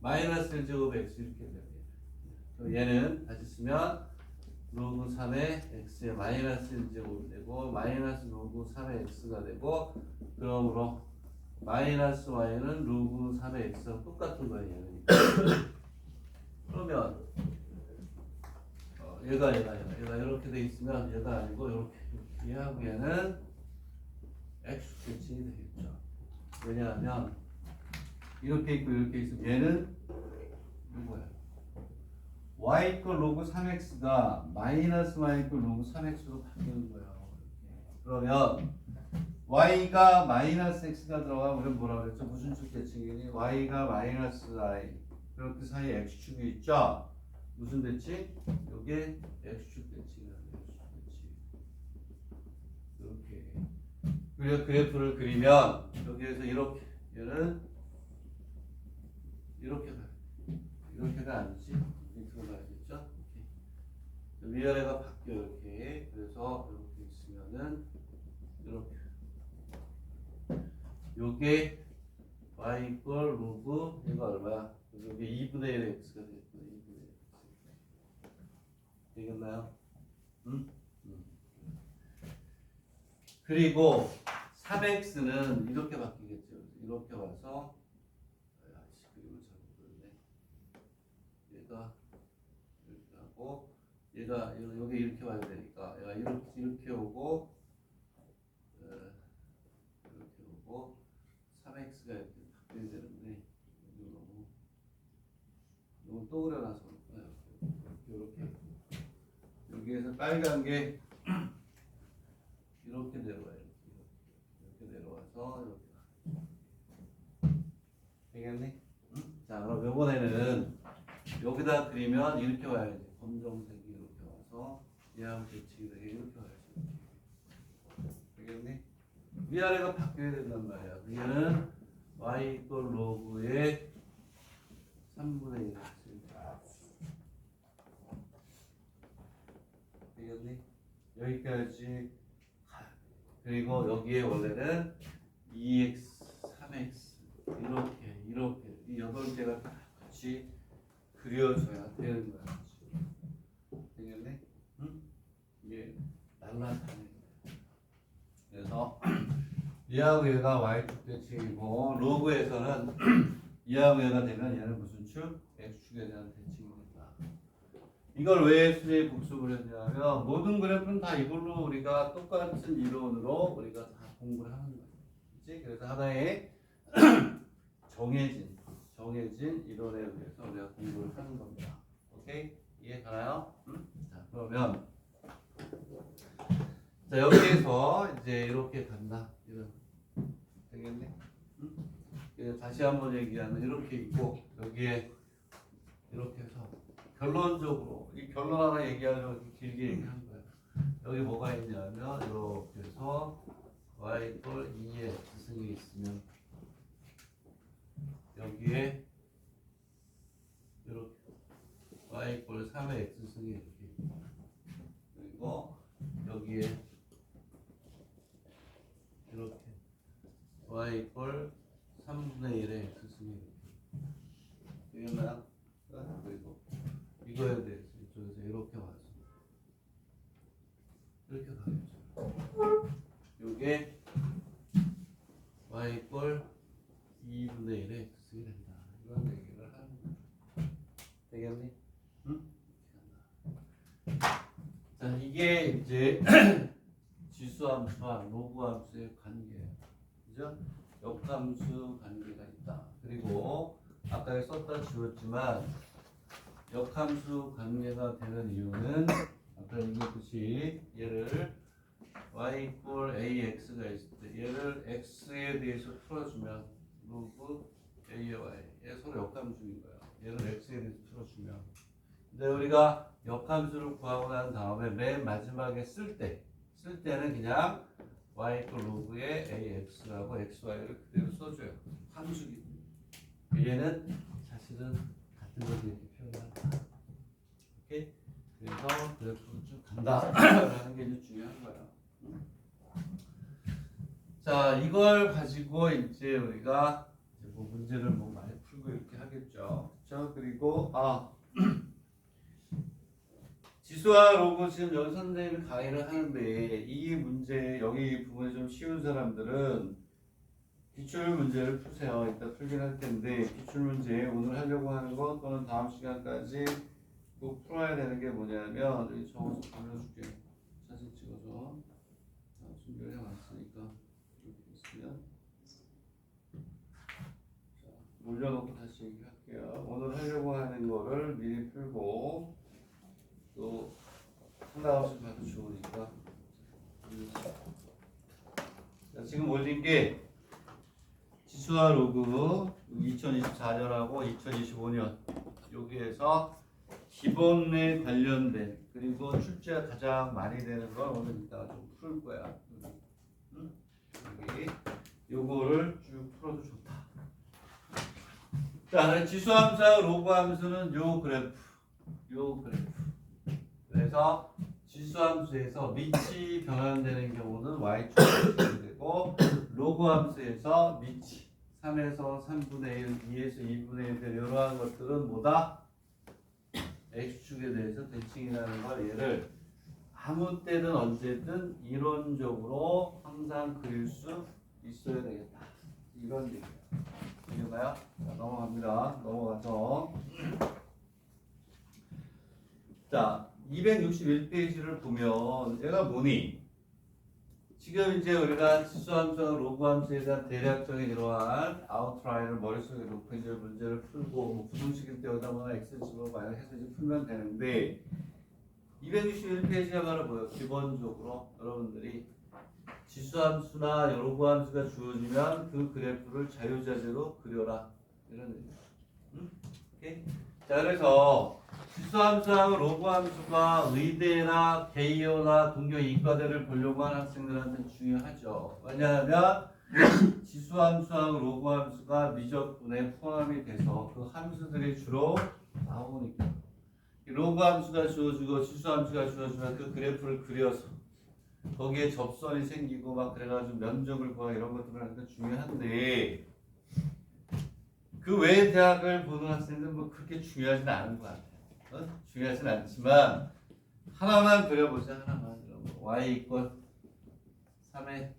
마이너스 1제곱 x 이렇게 돼요. 얘는 다시 쓰면 로그 3의 x에 마이너스 1제곱이 되고 마이너스 로그 3의 x가 되고, 그러므로 마이너스 y는 로그 3의 x랑 똑같은 거예요. 그러면 얘가 이렇게 돼 있으면 얘가 아니고 이렇게 얘하고 얘는 x 대칭이 되겠죠. 왜냐하면 이렇게 있고 이렇게 있으면 얘는 이거야. y 이퀄 로그 3x가 마이너스 y 이퀄 로그 3x로 바뀌는 거예요. 그러면 y가 마이너스 x가 들어가면 우리는 뭐라고 그랬죠? 무슨 축 대칭이니? y가 마이너스 i 그럼 그 사이에 x축이 있죠? 무슨 대칭? 이게 x축 대칭이라는 x축 대칭. 이렇게 그리고 그래프를 그리면 여기에서 이렇게 얘는 이렇게 가요. 이렇게가 아니지. 밑으로 가야지. 위아래가 바뀌어 이렇게. 그래서 이렇게 있으면은 이렇게. 요게 y 이퀄 로그 얘가 얼마야? 여기 2분의 1 x가 되겠구나. 2분의 1 x. 되겠나요? 응? 그리고 3x는 이렇게 바뀌겠죠. 이렇게 와서 그림을 잘못 그렸네. 얘가 이렇게 하고 얘가 여기 이렇게 와야 되니까 얘가 이렇게 오고 이렇게 오고 3x가 이렇게 바뀌어야 되는데 너무 또 그려놔서 이렇게 여기에서 빨간 게 이렇게 내려와요. 이렇게 내려와서 이렇게 되겠니? 응? 자, 그럼 이번에는 여기다 그리면 이렇게 와야지. 검정색이 이렇게 와서 얘하고 대칭이 되게 이렇게 와야지. 되겠니? 위아래가 바뀌어야 된단 말이야. 위에는 y 이퀄 로그의 3분의 1 되겠니? 여기까지. 그리고 여기에 원래는 2x, 3x 이렇게 이 8개가 같이 그려져야 되는 거야. 되겠네? 응? 이게 날라다니는 거야. 그래서 얘하고 얘가 y축 대칭이고 로그에서는 얘하고 얘가 되면 얘는 무슨 축? x축에 대한 대칭이 된다. 이걸 왜 수제에 복습을 했냐면 모든 그래프는 다 이걸로 우리가 똑같은 이론으로 우리가 다 공부를 하는 거예요. 그렇지? 그래서 하나의 정해진 이론에 의해서 우리가 공부를 하는 겁니다. 오케이? 이해 가나요? 응? 자, 그러면 자, 여기에서 이제 이렇게 간다. 이런 되겠네? 응? 다시 한번 얘기하면 이렇게 있고 여기에 이렇게 해서 결론적으로 이 결론 하나 얘기하려고 길게 얘기한 거야. 여기 뭐가 있냐면 이렇게 해서 y 이퀄 2의 x승이 있으면 여기에 이렇게 y 이퀄 3의 x승이 이렇게 있고 그리고 여기에 이렇게 y 이퀄 3분의 1의 x승이 이렇게 되겠나요? 그리고 이거에 대해서 이쪽에서 이렇게 와서 이렇게 가겠죠. 요게 y 이퀄 2분의 1의 x승이 된다. 이런 얘기를 하는 거야. 되겠니? 응? 자, 이게 이제 지수함수와 로그함수의 관계예요. 그죠? 역함수 관계가 있다. 그리고 아까 썼다 지웠지만 역함수 관계가 되는 이유는 아까 얘기했듯이 얘를 y 이퀄 ax가 있을 때 얘를 x에 대해서 풀어주면 로그 a의 y 얘 서로 역함수인 거야. 얘를 x에 대해서 풀어주면 근데 우리가 역함수를 구하고 난 다음에 맨 마지막에 쓸 때는 그냥 y 이퀄 로그의 ax라고 xy를 그대로 써줘요. 함수기 얘는 사실은 같은 것을 이렇게 표현한다. 오케이? 그래서 그래프로 쭉 간다라는 게 이제 중요한 거야. 자, 이걸 가지고 이제 우리가 이제 뭐 문제를 뭐 많이 풀고 이렇게 하겠죠. 자, 그리고 지수와 로그 지금 여기 선생님이 강의를 하는데 이 문제 여기 부분이 좀 쉬운 사람들은 기출 문제를 푸세요. 이따 풀긴 할 텐데 기출 문제 오늘 하려고 하는 거 또는 다음 시간까지 꼭 풀어야 되는 게 뭐냐면 여기 적어서 보여줄게. 사진 찍어서 준비를 해왔으니까 이렇게 있으면 자, 올려놓고 다시 얘기할게요. 오늘 하려고 하는 거를 미리 풀고 또 생각 없이 봐도 좋으니까 자, 지금 올린 게 지수와 로그 2024년하고 2025년 여기에서 기본에 관련된 그리고 출제가 가장 많이 되는 건 오늘 이따가 좀 풀 거야. 응? 여기 요거를 쭉 풀어도 좋다. 자, 지수함수와 로그함수는 요 그래프 그래서 지수함수에서 밑이 변환되는 경우는 y축이 되고 로그 함수에서 밑이 3에서 3분의 1, 2에서 2분의 1 될 이러한 것들은 뭐다? x축에 대해서 대칭이라는 걸 얘를 아무 때든 언제든 이론적으로 항상 그릴 수 있어야 되겠다. 이런 얘기예요. 이해가요? 자, 넘어갑니다. 넘어가서 자 261페이지를 보면 얘가 뭐니? 지금 이제 우리가 지수함수와 로그함수에 대한 대략적인 이러한 아웃라인을 머릿속에 놓고 이제 문제를 풀고 뭐 부등식일 때 여기다 뭐 x집으로 만약 해서 이제 풀면 되는데 261페이지야말로 뭐예요? 기본적으로 여러분들이 지수함수나 로그함수가 주어지면 그 그래프를 자유자재로 그려라 이런 얘기예요. 응? 오케이? 자 그래서 지수함수하고 로그함수가 의대나 개요나 동료 이과대를 보려고 하는 학생들한테 중요하죠. 왜냐하면 지수함수하고 로그함수가 미적분에 포함이 돼서 그 함수들이 주로 나오니까 로그함수가 주어지고 지수함수가 주어지면 그 그래프를 그려서 거기에 접선이 생기고 막 그래가지고 면적을 구하고 이런 것들을 하니까 중요한데 그 외의 대학을 보는 학생들은 뭐 그렇게 중요하지는 않은 것 같아요. 중요하진 않지만 하나만 그려보자. 하나만. y 이퀄 3의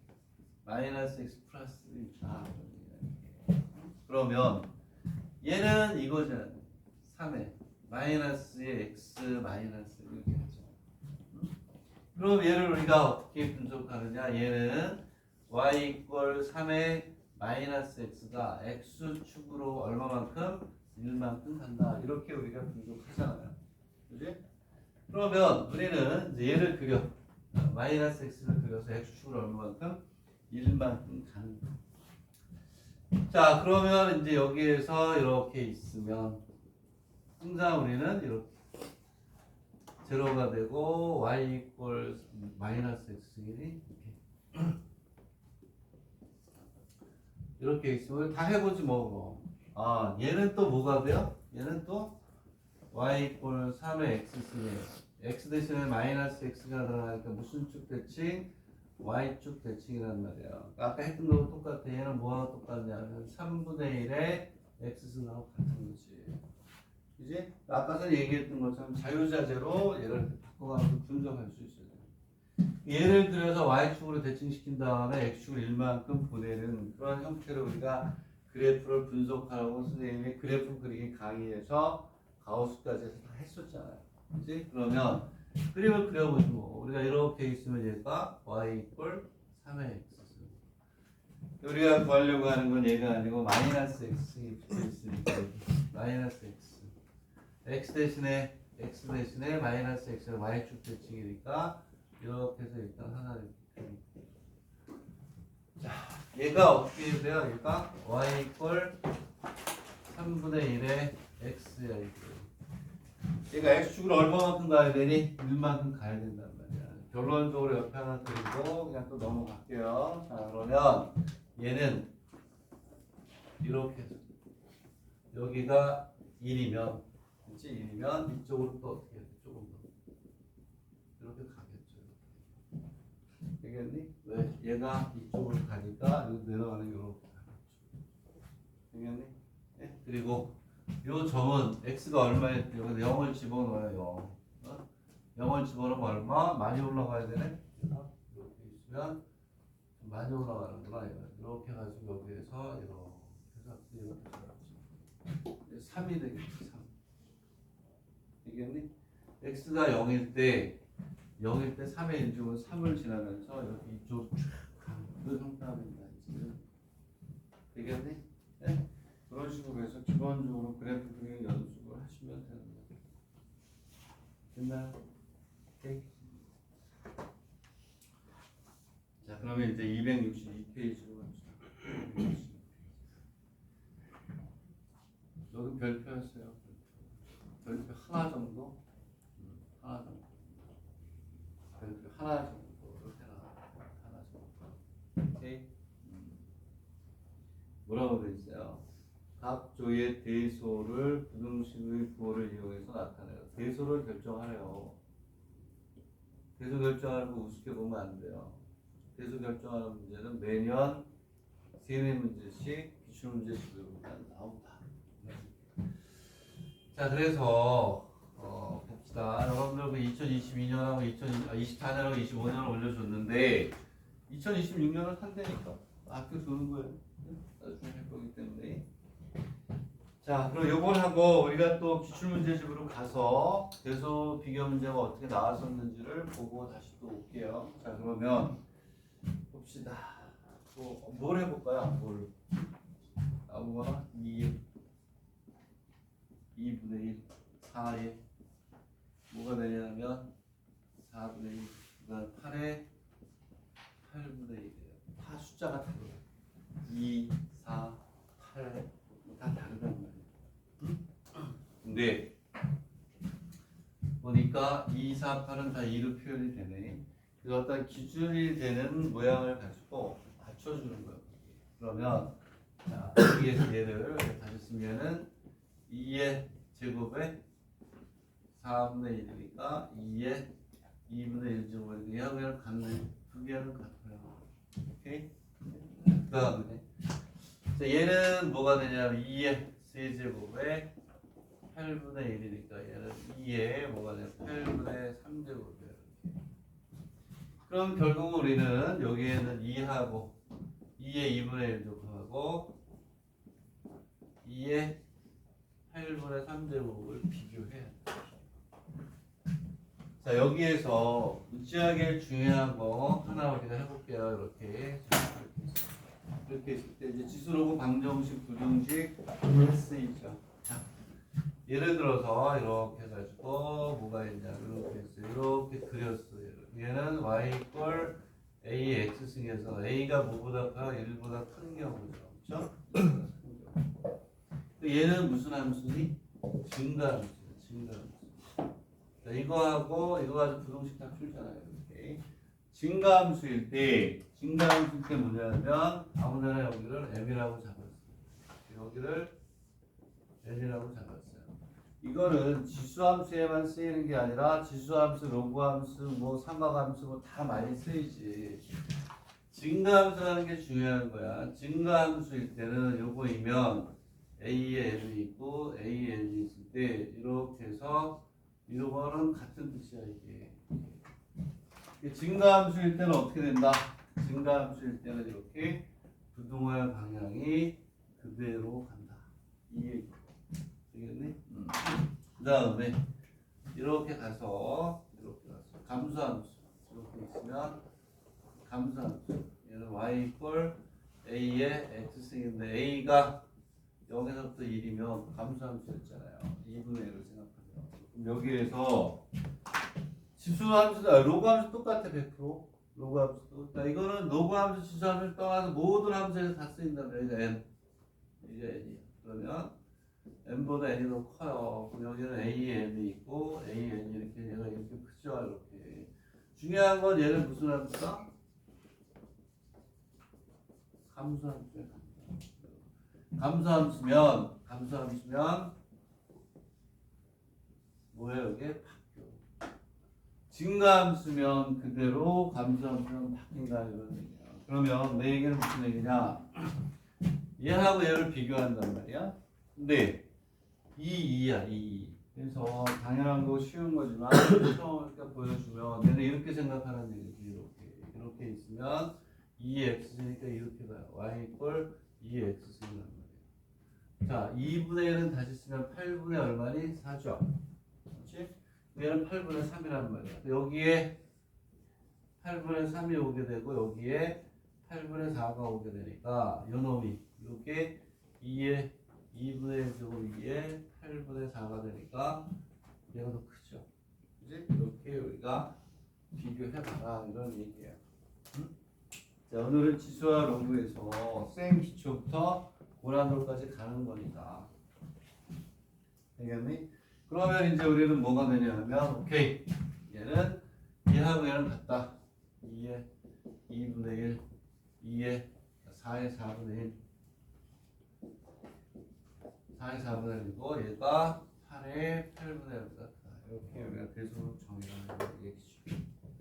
마이너스 x 플러스 2. 그러면 얘는 이거잖아. 3의 마이너스의 x 마이너스 이렇게 하죠. 그럼 얘를 우리가 어떻게 분석하느냐? 얘는 y 이퀄 3의 마이너스 x가 x축으로 얼마만큼? 1만큼 간다. 이렇게 우리가 분석하잖아요. 그지? 그러면 우리는 이제 얘를 그려. 마이너스 x를 그려서 x축으로 얼마만큼? 1만큼 가는 거. 자, 그러면 이제 여기에서 이렇게 있으면 항상 우리는 이렇게 제로가 되고 y 이퀄 마이너스 x1이 이렇게 있으면 다 해보지 뭐. 아, 얘는 또 뭐가 돼요? 얘는 또 y 이퀄 3의 x승이에요. x 대신에 마이너스 x가 들어가니까 무슨 쭉 대칭? y축 대칭이란 말이야. 아까 했던 거랑 똑같아. 얘는 뭐하고 똑같냐면 3분의 1의 x승하고 같은 거지. 그지? 아까 전에 얘기했던 것처럼 자유자재로 얘를 바꿔가면서 분석할 수 있어요. 얘를 그려서 y축으로 대칭시킨 다음에 x축을 1만큼 보내는 그런 형태로 우리가 그래프를 분석하라고 선생님이 그래프 그리기 강의에서 가우스까지 해서 다 했었잖아요. 그치? 그러면 그림을 그려보지 뭐. 우리가 이렇게 있으면 얘가 y 이퀄 3의 x. 우리가 구하려고 하는 건 얘가 아니고 마이너스 x이 붙어있으니까 마이너스 x. x 대신에 마이너스 x가 y축 대칭이니까 이렇게 해서 일단 하나를 자, 얘가 어떻게 돼요? 얘가 y 이퀄 3분의 1의 x야. 얘가 x축으로 얼마만큼 가야 되니? 1만큼 가야 된단 말이야. 결론적으로 옆에 하나 그리고 그냥 또 넘어갈게요. 자, 그러면 얘는 이렇게 해서 여기가 1이면 그치? 1이면 이쪽으로 또 어떻게 해야 돼? 조금 더 이렇게 가겠죠. 되겠니? 왜? 얘가 이쪽으로 가니까 여기 내려가는 이렇게 가겠죠. 되겠니? 네? 그리고 요 점은 x가 얼마에 여기서 0을 집어넣어요. 0을 집어넣으면 얼마? 많이 올라가야 되네. 그래서 이렇게 있으면 좀 많이 올라가는구나. 이렇게 해가지고 여기에서 이렇게 해서 3이 되겠지. 3. 되겠니? x가 0일 때 3의 인중은 3을 지나면서 이렇게 이쪽 쭉 가는 그 형태가 됩니다. 되겠니? 네? 그런 식으로 해서 기본적으로 그래프 그리는 연습을 하시면 되는 거예요. 됐나요? 오케이. 자, 그러면 이제 262페이지로 갑시다. 여기 별표였어요. 별표 하나 정도? 하나 정도. 별표 하나 정도. 이렇게 하나 정도. 오케이. 뭐라고 돼 있어요? 각 조의 대소를 부등식의 부호를 이용해서 나타내요. 대소를 결정하래요. 대소 결정하는 거 우습게 보면 안 돼요. 대소 결정하는 문제는 매년 3-4문제씩 기출문제집에 보면 나온다. 자, 그래서 봅시다. 여러분들 그 2022년하고 2024년하고 25년을 올려줬는데 2026년은 한대니까 학교 두는 거예요. 나중에 할 거기 때문에. 자, 그럼 요걸 하고 우리가 또 기출문제집으로 가서 대소 비교 문제가 어떻게 나왔었는지를 보고 다시 또 올게요. 자, 그러면 봅시다. 뭘 해볼까요? 뭘? 아무거나 2분의 1, 4에 뭐가 되냐면 4분의 1, 그다음 8에 8분의 1이에요. 다 숫자가 다르다. 2, 4, 8, 다 다르단 말이에요. 근데 보니까 2, 4, 8은 다 2로 표현이 되네. 그래서 어떤 기준이 되는 모양을 가지고 맞춰주는 거예요. 그러면 자, 여기에서 얘를 다시 쓰면은 2의 제곱에 4분의 1이니까 2의 2분의 1 제곱이 얘하고 같네. 두 개는 같아요. 오케이? 그 다음에 자, 얘는 뭐가 되냐면 2의 세제곱에 8분의 1이니까 얘는 2의 뭐가 되냐 8분의 3제곱이에요. 그럼 결국 우리는 여기에는 2하고 2의 2분의 1 제곱하고 2의 8분의 3제곱을 비교해야 돼. 자, 여기에서 무지하게 중요한 거 하나 우리가 해볼게요. 이렇게 있을 때 이제 지수로고 방정식, 부정식 쓰이죠. 자, 예를 들어서 이렇게 해가지고 뭐가 있냐 이렇게 했어요. 이렇게 그렸어요. 얘는 y 꼴 ax 승에서 a가 뭐보다 커 1보다 큰 경우죠. 그렇죠? 얘는 무슨 함수니? 증가함수. 자, 이거 가지고 부동식 다 풀잖아요. 이렇게. 증가함수일 때 뭐냐면 아무데나 여기를 m이라고 잡았어요. 여기를 n이라고 잡았어요. 이거는 지수함수에만 쓰이는 게 아니라 지수함수, 로그함수, 뭐 삼각함수 뭐 다 많이 쓰이지. 증가함수라는 게 중요한 거야. 증가함수일 때는 요거이면 A에 N이 있고 A에 N이 있을 때 이렇게 해서 이거는 같은 뜻이야 이게. 증가함수일 때는 어떻게 된다? 증가함수일 때는 이렇게 부동할 방향이 그대로 간다. 이 얘기. 되겠니? 그 다음에 이렇게 가서 감수함수 이렇게 있으면 감수함수 얘는 y 이퀄 a의 x승인데 a가 0에서부터 1이면 감수함수였잖아요. 2분의 1을 생각하면 그럼 여기에서 지수함수, 로그함수 똑같아 100%. 로그함수도. 자, 이거는 로그함수, 지수함수 떠나서 모든 함수에서 다 쓰인다면 여기가 n, 이게 n이야. 그러면 n보다 n이 더 커요. 그럼 여기는 a에 n이 있고 a에 n이 이렇게 얘가 이렇게 크죠. 이렇게. 중요한 건 얘는 무슨 함수다? 감수함수야. 감수함수면 뭐예요? 이게 바뀌어. 증가함수면 그대로, 감수함수면 바뀐다 이런 얘기야. 그러면 내 얘기는 무슨 얘기냐? 얘하고 얘를 비교한단 말이야. 근데 2야 2. 그래서 당연한 거 쉬운 거지만 처음 이렇게 보여주면 얘는 이렇게 생각하는 얘기지. 이렇게 있으면 2x니까 이렇게 가요. y 이퀄 2x승이란 말이에요. 자, 2분의 1은 다시 쓰면 8분의 얼마니? 4죠. 그렇지? 얘는 8분의 3이란 말이야. 여기에 8분의 3이 오게 되고 여기에 8분의 4가 오게 되니까 요놈이 이렇게 2의 2분의 1 제곱 2에 8분의 4가 되니까 얘가 더 크죠. 그지? 이렇게 우리가 비교해봐라 이런 얘기예요. 자, 오늘은 지수와 로그에서 생 기초부터 고난도까지 가는 거니까. 되겠니? 그러면 이제 우리는 뭐가 되냐면, 오케이. 얘는 얘하고 얘는 같다. 2의 2분의 1, 2의 4의 4분의 1. 4의 4분의 1이고, 얘가 8의 8분의 1보다 크다. 이렇게 우리가 대수로 정의하는 얘기죠.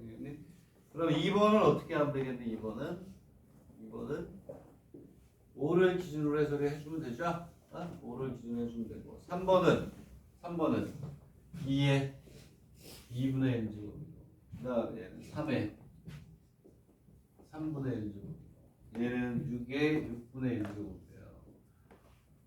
되겠니? 그럼 2번은 어떻게 하면 되겠니? 2번은 5를 기준으로 해서 해주면 되죠? 5를 기준으로 해주면 되고 3번은 2의 2분의 1제곱 그 다음에 얘는 3의 3분의 1제곱 얘는 6의 6분의 1제곱이에요.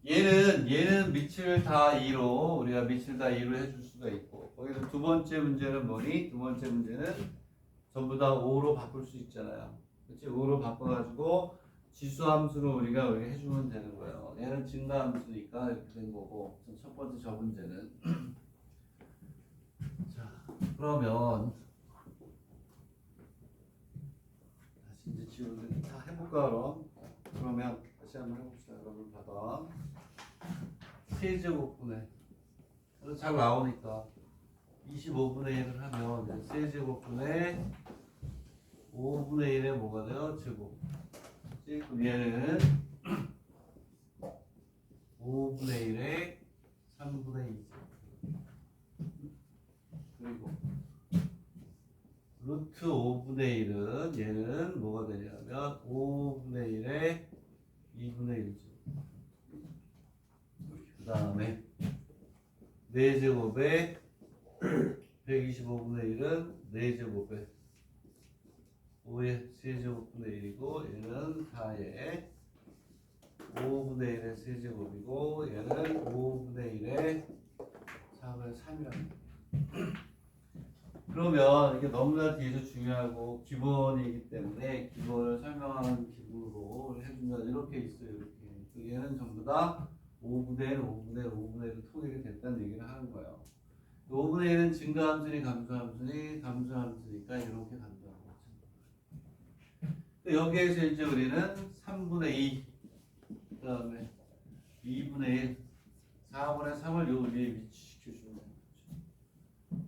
얘는 밑을 다 2로 우리가 밑을 다 2로 해줄 수가 있고 거기서 두 번째 문제는 뭐니? 두 번째 문제는 전부 다 5로 바꿀 수 있잖아요. 그렇지? 5로 바꿔가지고 지수함수를 우리가 여기 해주면 되는 거예요. 얘는 증가함수니까 이렇게 된 거고 첫 번째 저 문제는 자 그러면 다시 이제 지우는 다 해볼까 그러면 다시 한번 해봅시다. 여러분 봐봐. 세제곱분의 잘 나오니까 25분의 1을 하면 세제곱분의 5분의 1에 뭐가 돼요? 제곱. 그럼 얘는 5분의 1에 3분의 2 그리고 루트 5분의 1은 얘는 뭐가 되냐면 5분의 1에 2분의 1죠. 그 다음에 4제곱에 125분의 1은 4제곱에 5의 세제곱분의 1이고 얘는 4의 5분의 1의 세제곱이고 얘는 5분의 1의 4분의 3이랍니다. 그러면 이게 너무나 뒤에서 중요하고 기본이기 때문에 기본을 설명하는 기본으로 해주면 이렇게 있어요. 이렇게 얘는 전부 다 5분의 1, 5분의 1, 5분의 1로 통일이 됐다는 얘기를 하는 거예요. 5분의 1은 증가함수니 감소함수니까 이렇게 간다는 거죠. 여기에서 이제 우리는 3분의 2, 그 다음에 2분의 1, 4분의 3을 요 위에 위치시켜주는 거죠.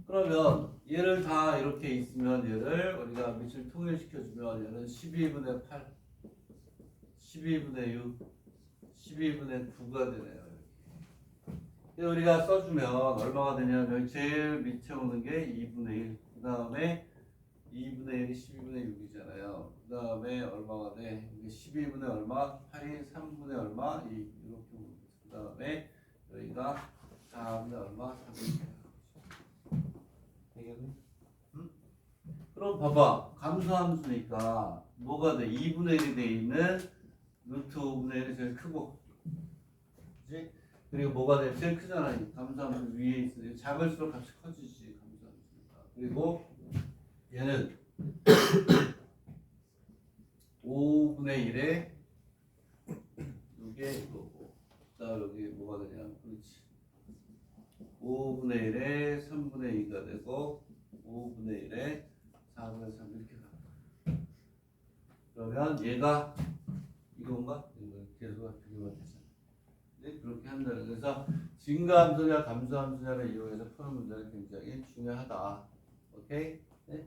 그러면 얘를 다 이렇게 있으면 얘를 우리가 밑을 통일시켜주면 얘는 12분의 8, 12분의 6, 12분의 9가 되네요. 우리가 써주면 얼마가 되냐면 제일 밑에 오는 게 2분의 1, 그 다음에 2분의 1이 12분의 6이잖아요. 그 다음에 얼마가 돼? 이게 12분의 얼마? 8이 3분의 얼마? 2 이렇게 오는 거죠. 그 다음에 여기가 4분의 얼마? 4분의 1 되겠니? 응? 그럼 봐봐. 감소함수니까 뭐가 돼? 2분의 1이 돼 있는 루트 5분의 1이 제일 크고 그치? 그리고 뭐가 돼? 제일 크잖아. 감소함수 위에 있으니 작을수록 값이 커지지. 감소함수니까. 그리고 얘는 5분의 1에 이게 이거고 그다음 여기 뭐가 되냐? 그렇지. 5분의 1에 3분의 2가 되고 5분의 1에 4분의 3 이렇게 가. 그러면 얘가 이건가? 이거 계수가 비교가 되잖아. 네? 그렇게 한다는 그래서 증가함수냐 감소함수냐를 이용해서 푸는 문제는 굉장히 중요하다. 오케이? 네?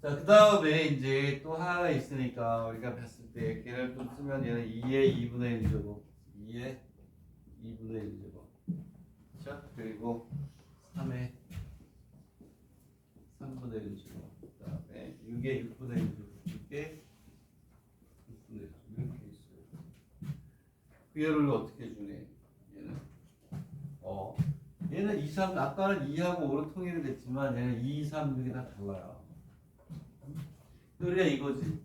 자, 그 다음에 이제 또 하나가 있으니까 우리가 봤을 때 걔를 좀 쓰면 얘는 2의 2분의 1제곱 2의 2분의 1제곱 자, 그리고 3의 3분의 1제곱 그 다음에 6의 6분의 1제곱 6의 6분의 1 이렇게 있어요. 그 얘를 어떻게 주네? 얘는 2, 3 아까는 2하고 5로 통일이 됐지만 얘는 2, 3, 6이 다 달라요. 우리가 이거지.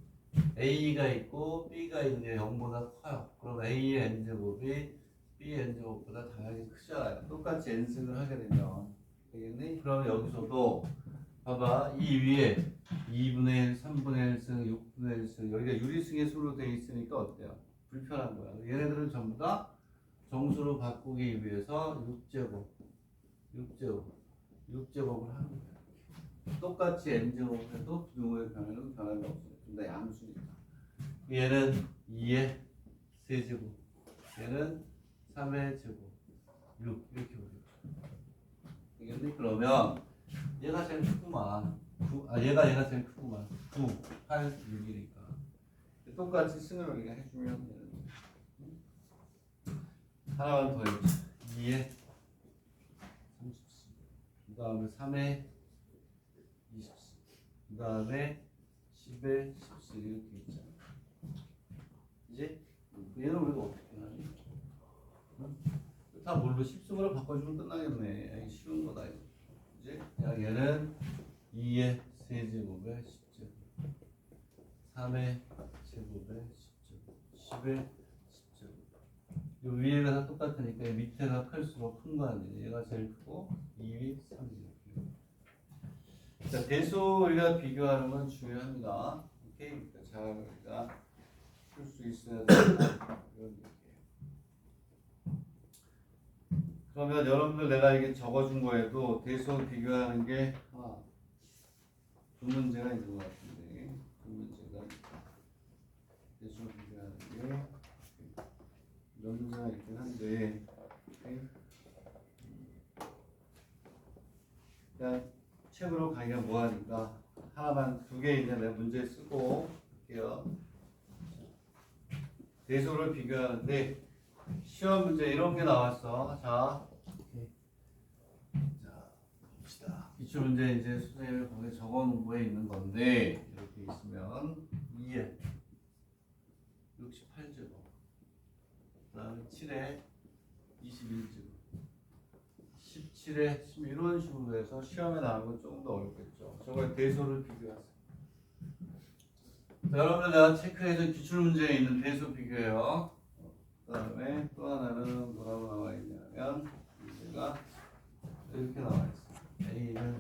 A가 있고 B가 있는데 0보다 커요. 그럼 A의 n제곱이 B의 n제곱보다 당연히 크잖아요. 똑같이 n승을 하게 되면 되겠니? 그럼 여기서도 봐봐. 이 위에 2분의 1, 3분의 1승, 6분의 1승 여기가 유리승의 수로 되어 있으니까 어때요? 불편한 거야. 얘네들은 전부 다 정수로 바꾸기 위해서 6제곱을 하는 거야. 똑같이 n제곱을 해도 부등호의 변화는 변함이 없어요. 근데 양수니까. 얘는 2의 세제곱, 얘는 3의 제곱, 6 이렇게 오겠죠. 되겠니? 그러면 얘가 제일 크구만. 얘가 제일 크구만. 9, 8, 6이니까. 똑같이 승을 우리가 해주면 되는 하나만 더 해보자. 2의 37, 그 다음에 3의 그 다음에 10에 14 이렇게 있잖아. 이제 얘는 우리가 어떻게 하니? 응? 다 뭘로 10승으로 바꿔주면 끝나겠네. 에이, 쉬운 거다 이거. 이제 야, 얘는 2의 세제곱에 10제곱, 3의 제곱에 10제곱, 10의 10제곱. 요 위에가 다 똑같으니까 밑에가 클수록 큰 거 아니에요. 얘가 제일 크고 2위, 3위. 자, 대수 우리가 비교하는 건 중요합니다. 오케이? 자, 우리가 풀 수 있어야 된다. 이런 얘기예요. 그러면 여러분들 내가 이게 적어준 거에도 대수 비교하는 게 두 문제가 있는 것 같은데, 두 문제가 대수 비교하는 게 이런 문제가 있긴 한데, 그냥 책으로 가기가 뭐하니까 하나만 두 개 이제 내 문제 쓰고 할게요. 대소를 비교하는데 시험 문제 이런 게 나왔어. 자, 봅시다. 기출 문제 이제 선생님이 거기에 적어놓은 거에 있는 건데 이렇게 있으면 2에 68제곱, 그다음에 7에 21제곱, 17에 10 이런 식으로 해서 시험에 나오는 건 조금 더 어렵겠죠. 저거에 대소를 비교하세요. 자, 여러분들 내가 체크해준 기출 문제에 있는 대소 비교예요. 그 다음에 또 하나는 뭐라고 나와 있냐면 문제가 이렇게 나와 있어요. A는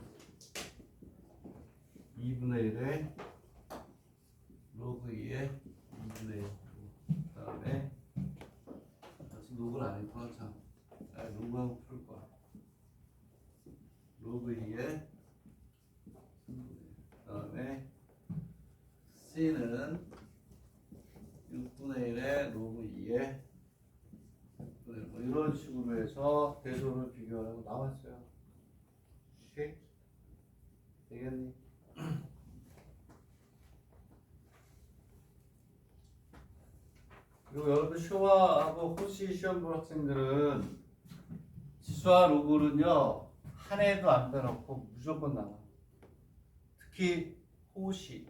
2분의 1에 로그 2에 2분의 1. 그 다음에 아직 로그를 안 했구나. 참. 로그하고 풀 거야. 로그 2에 그 다음에 C는 6분의 1에 로그 2에 6분의 1. 뭐 이런 식으로 해서 대소를 비교하라고 나왔어요. 오케이? 되겠니? 그리고 여러분 쇼와하고 호시 시험 볼 학생들은 지수와 로그는요 한 해도 안 빼놓고 무조건 나와. 특히 호시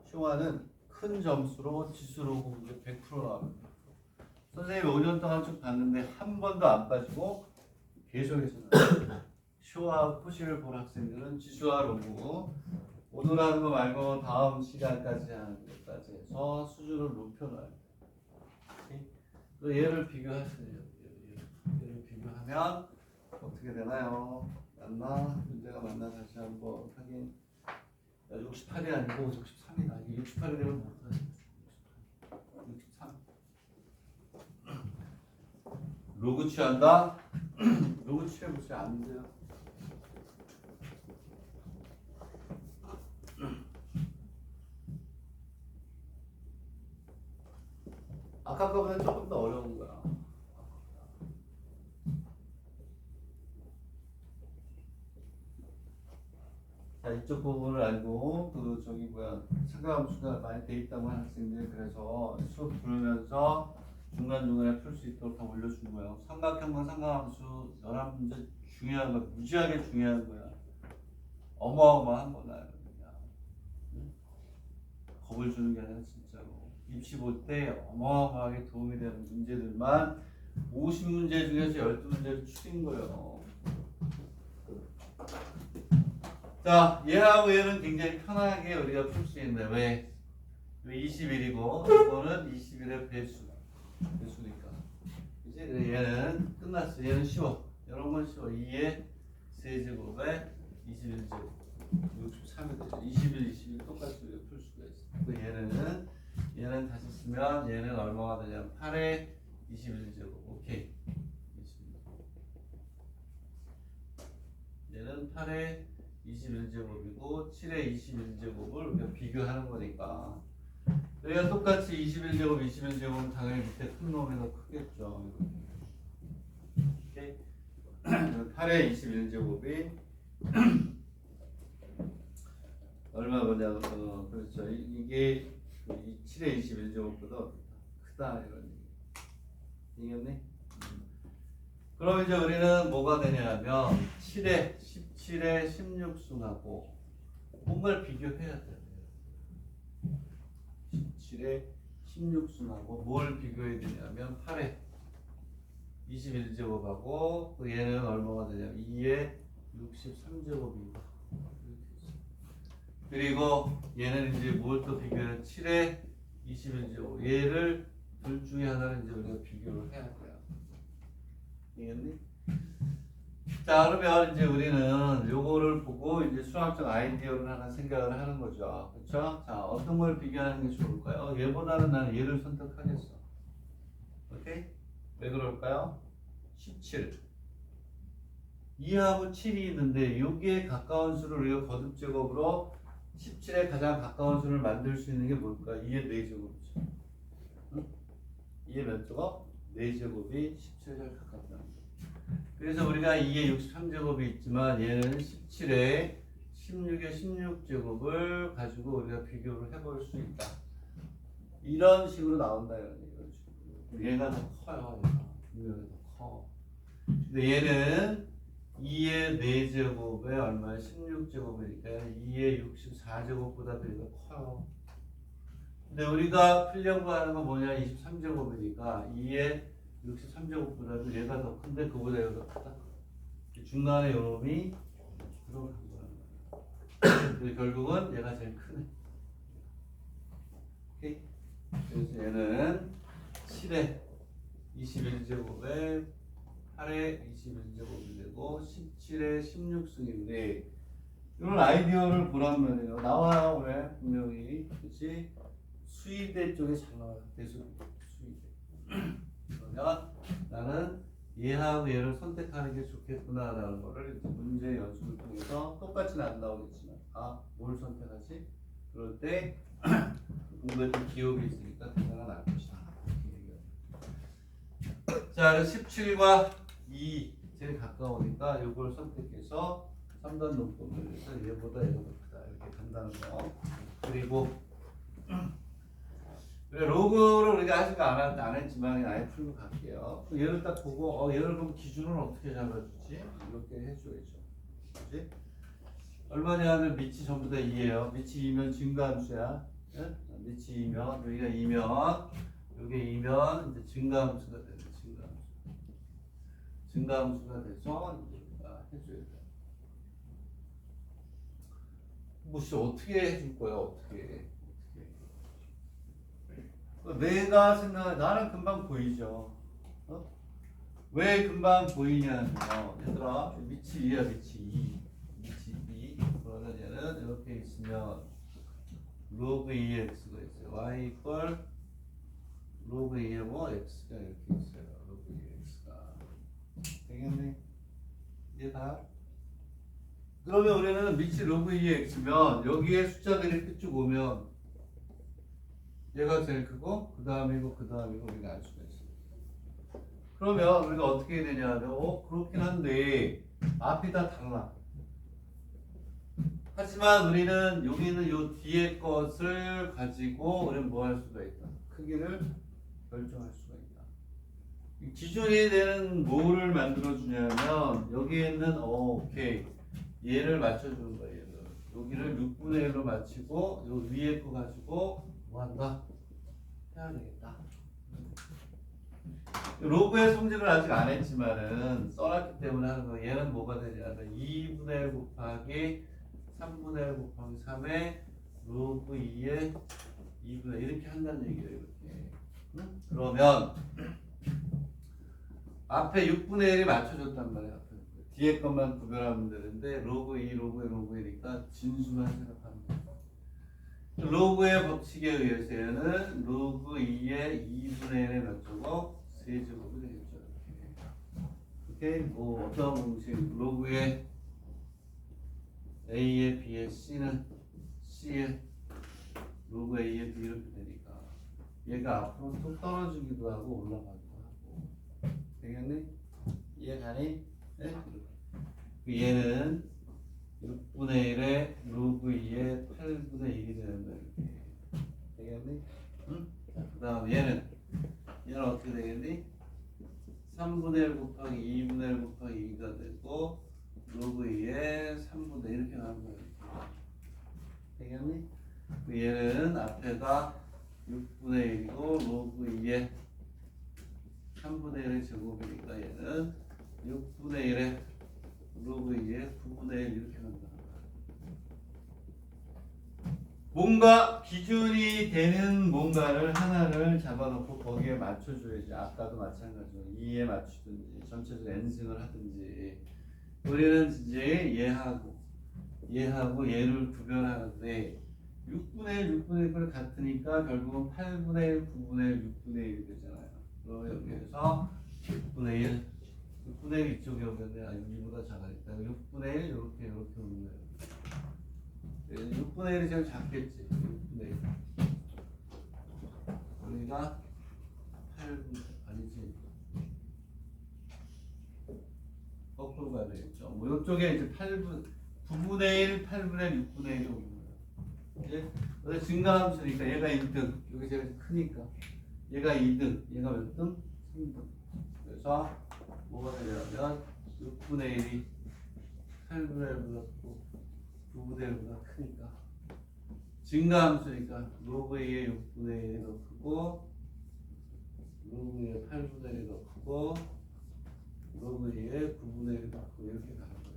쇼와는 큰 점수로 지수 로그 100% 나옵니다. 선생님이 5년 동안 쭉 봤는데 한 번도 안 빠지고 계속해서 나와요. 쇼와 호시를 본 학생들은 지수와 로그 오늘하는 거 말고 다음 시간까지 하는 것까지 해서 수준을 높여놔요. 또 얘를 비교하세요. 얘를 비교하면 어떻게 되나요? 맞나? 문제가 맞나? 다시 한번 확인. 68이 아니고 63이다. 이게 68이 되면 못하지. 63. 로그 취한다? 로그 취해보세요. 안 돼요. 아까 거보다 조금 더 어려운 거야. 자, 이쪽 부분을 알고 그 저기 뭐야 상가함수가 많이 돼 있다고 하는 학생들이 그래서 수업 들으면서 중간중간에 풀 수 있도록 다 올려준 거예요. 삼각형과 상가함수 11문제 중요한 거, 무지하게 중요한 거야. 어마어마한 거다. 그냥 겁을 주는 게 아니라 진짜로 입시 볼 때 어마어마하게 도움이 되는 문제들만 50문제 중에서 12문제를 추린 거예요. 자, 얘하고 얘는 굉장히 편하게 우리가 풀 수 있는데 왜? 21이고 이거는 21의 배수니까. 이제 얘는 끝났어. 얘는 쉬워. 이런 건 쉬워. 2의 세제곱에 21제곱 63이 되죠. 21, 21 똑같이 우리가 풀 수가 있어. 그 얘는 다시 쓰면 얘는 얼마가 되냐면 8의 21제곱. 오케이. 21. 얘는 8의 21제곱이고 7의 21제곱을 우리가 비교하는 거니까 여기가 똑같이 21제곱, 21제곱은 당연히 밑에 큰 놈이 더 크겠죠. 오케이. 8의 21제곱이 얼마 보냐, 그렇죠. 이게 7의 21제곱보다 크다 이런 얘기. 이겼니? 그럼 이제 우리는 뭐가 되냐면 17의 16승하고 꼭 뭔가를 비교해야 돼. 17에 16승하고 뭘 비교해야 되냐면 8에 21제곱하고 또 얘는 얼마가 되냐면 2에 63제곱이고 그리고 얘는 이제 뭘 또 비교해 7에 21제곱 얘를 둘 중에 하나를 이제 우리가 비교를 해야 돼요. 이해했니? 자 그러면 이제 우리는 요거를 보고 이제 수학적 아이디어를 하나 생각을 하는 거죠. 그렇죠? 자 어떤 걸 비교하는 게 좋을까요? 얘보다는 나는 얘를 선택하겠어. 오케이? 왜 그럴까요? 17 2하고 7이 있는데 여기에 가까운 수를 우리가 거듭제곱으로 17에 가장 가까운 수를 만들 수 있는 게 뭘까? 2의 4제곱이죠. 응? 2의 몇 제곱? 4제곱이 17에 제일 가깝다는 거죠. 그래서 우리가 2의 63제곱이 있지만 얘는 17에 16의 16제곱을 가지고 우리가 비교를 해볼 수 있다. 이런 식으로 나온다 이런 식으로. 얘가 더 커요. 얘가 분명히 더 커. 근데 얘는 2의 4제곱에 얼마야? 16제곱이니까 2의 64제곱보다 얘가 커요. 근데 우리가 풀려고 하는 건 뭐냐? 23제곱이니까 2의 63제곱보다도 얘가 더 큰데 그보다 얘가 더 크다. 중간에 요놈이 들어간 거라는 거야. 결국은 얘가 제일 크네. 오케이? 그래서 얘는 7에 21제곱에 8에 21제곱이 되고 17에 16승인데 이런 아이디어를 보라면요 나와요. 왜? 분명히 그렇지? 수의대 쪽에 잘 나와요. 대수의대 그러면 나는 얘하고 얘를 선택하는 게 좋겠구나라는 거를 이제 문제 연습을 통해서 똑같이는 안 나오겠지만 뭘 선택하지? 그럴 때 공부했던 기억이 있으니까 대사가 날 것이다. 자, 그래서 17과 2 제일 가까우니까 이걸 선택해서 3단 논법을 해서 얘보다 얘가 더 크다 이렇게 간다는 거. 그리고 로그를 우리가 아직 안 했지만 아예 풀고 갈게요. 얘를 딱 보고 얘를 그럼 기준은 어떻게 잡아주지? 이렇게 해줘야죠. 그지? 얼마냐면 밑이 전부 다 2예요. 밑이 2면 증가함수야. 네? 밑이 2면 여기가 2면 여기 2면 이제 증가함수가 되는 증가함수가 돼서 이제 우리가 해줘야 돼. 뭐시 어떻게 해줄 거야? 어떻게? 내가 생각해 나는 금방 보이죠. 왜 금방 보이냐면 얘들아 밑이 2야 밑이 2 그러면 얘는 이렇게 있으면 로그 2x가 있어요. y 이퀄 로그 2의 뭐 x가 이렇게 있어요. 로그 2x가 되겠네? 이게 다? 그러면 우리는 밑이 로그 2x면 여기에 숫자들이 이렇게 쭉 오면 얘가 제일 크고 그 다음이고 그 다음이고 우리가 알 수가 있어요. 그러면 우리가 어떻게 해야 되냐면 그렇긴 한데 앞이 다 달라. 하지만 우리는 여기 있는 요 뒤에 것을 가지고 우리는 뭐 할 수가 있다. 크기를 결정할 수가 있다. 기준이 되는 뭐를 만들어 주냐면 여기에 있는 오케이 얘를 맞춰주는 거예요. 얘를. 여기를 6분의 1로 맞추고 요 위에 거 가지고 뭐 한다? 해야 되겠다. 로그의 성질을 아직 안 했지만은 써놨기 때문에 하는 거. 얘는 뭐가 되냐면 2분의 1 곱하기 3분의 1 곱하기 3에 로그 2에 2분의 1 이렇게 한다는 얘기예요. 이렇게. 응? 그러면 앞에 6분의 1이 맞춰줬단 말이야. 뒤에 것만 구별하면 되는데 로그 2, 로그 1, 로그 1이니까 진수만 생각하면 돼. 로그의 법칙에 의해서 얘는 로그 2의 2분의 1의 몇 제곱? 세제곱이 되겠죠. 오케이? 뭐 어떤 공식? 로그의 A의 B의 C는 C의 로그 A의 B 이렇게 되니까 얘가 앞으로 또 떨어지기도 하고 올라가기도 하고 되겠니? 이해가니? 네? 얘는 6분의 1에 로그 2의 8분의 1이 되는 거야. 되겠니? 응? 그 다음 얘는 어떻게 되겠니? 3분의 1 곱하기 2분의 1 곱하기 2가 되고 로그 2의 3분의 1 이렇게 나오는 거야. 되겠니? 얘는 앞에다 6분의 1이고 로그 2의 3분의 1의 제곱이니까 얘는 6분의 1의 로그 2의 9분의 1 이렇게 간다. 뭔가 기준이 되는 뭔가를 하나를 잡아놓고 거기에 맞춰줘야지. 아까도 마찬가지로 2에 맞추든지 전체적으로 n승을 하든지. 우리는 이제 얘하고 얘를 구별하는데 6분의 1을 같으니까 결국은 8분의 1, 9분의 1, 6분의 1이 되잖아요. 그럼 여기에서 6분의 1 이쪽에 오겠네. 아, 여기보다 작으니까 6분의 1 이렇게 오는 거예요. 6분의 1이 제일 작겠지. 6분의 1. 여기가 8분 아니지. 거꾸로 가야 되겠죠. 뭐 이쪽에 이제 9분의 1, 8분의 1, 6분의 1이 오는 거예요. 이제 그래서 증가함수니까 얘가 1등, 여기 제일 크니까 얘가 2등, 얘가 몇 등? 3등. 그래서 뭐가 되냐면 6분의 1이 8분의 1보다 크고 9분의 1보다 크니까 증가함수니까 로그 2의 6분의 1이 더 크고 로그 2의 8분의 1이 더 크고 로그 2의 9분의 1이 더 크고 이렇게 가는 거예요.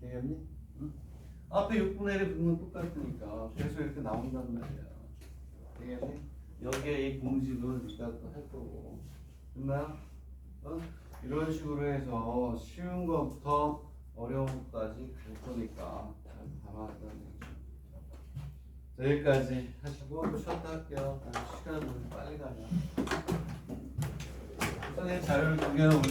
되겠니? 응? 앞에 6분의 1이 붙는 똑같으니까 계속 이렇게 나온단 말이야. 되겠니? 여기에 이 공식은 이따 또 할 거고. 됐나? 어? 이런 식으로 해서 쉬운 것부터 어려운 것까지 갈 거니까 잘 감안하자는 얘기죠. 자, 여기까지 하시고 또 쉬었다 할게요. 시간은 빨리 가냐. 선생님 자료를 2개는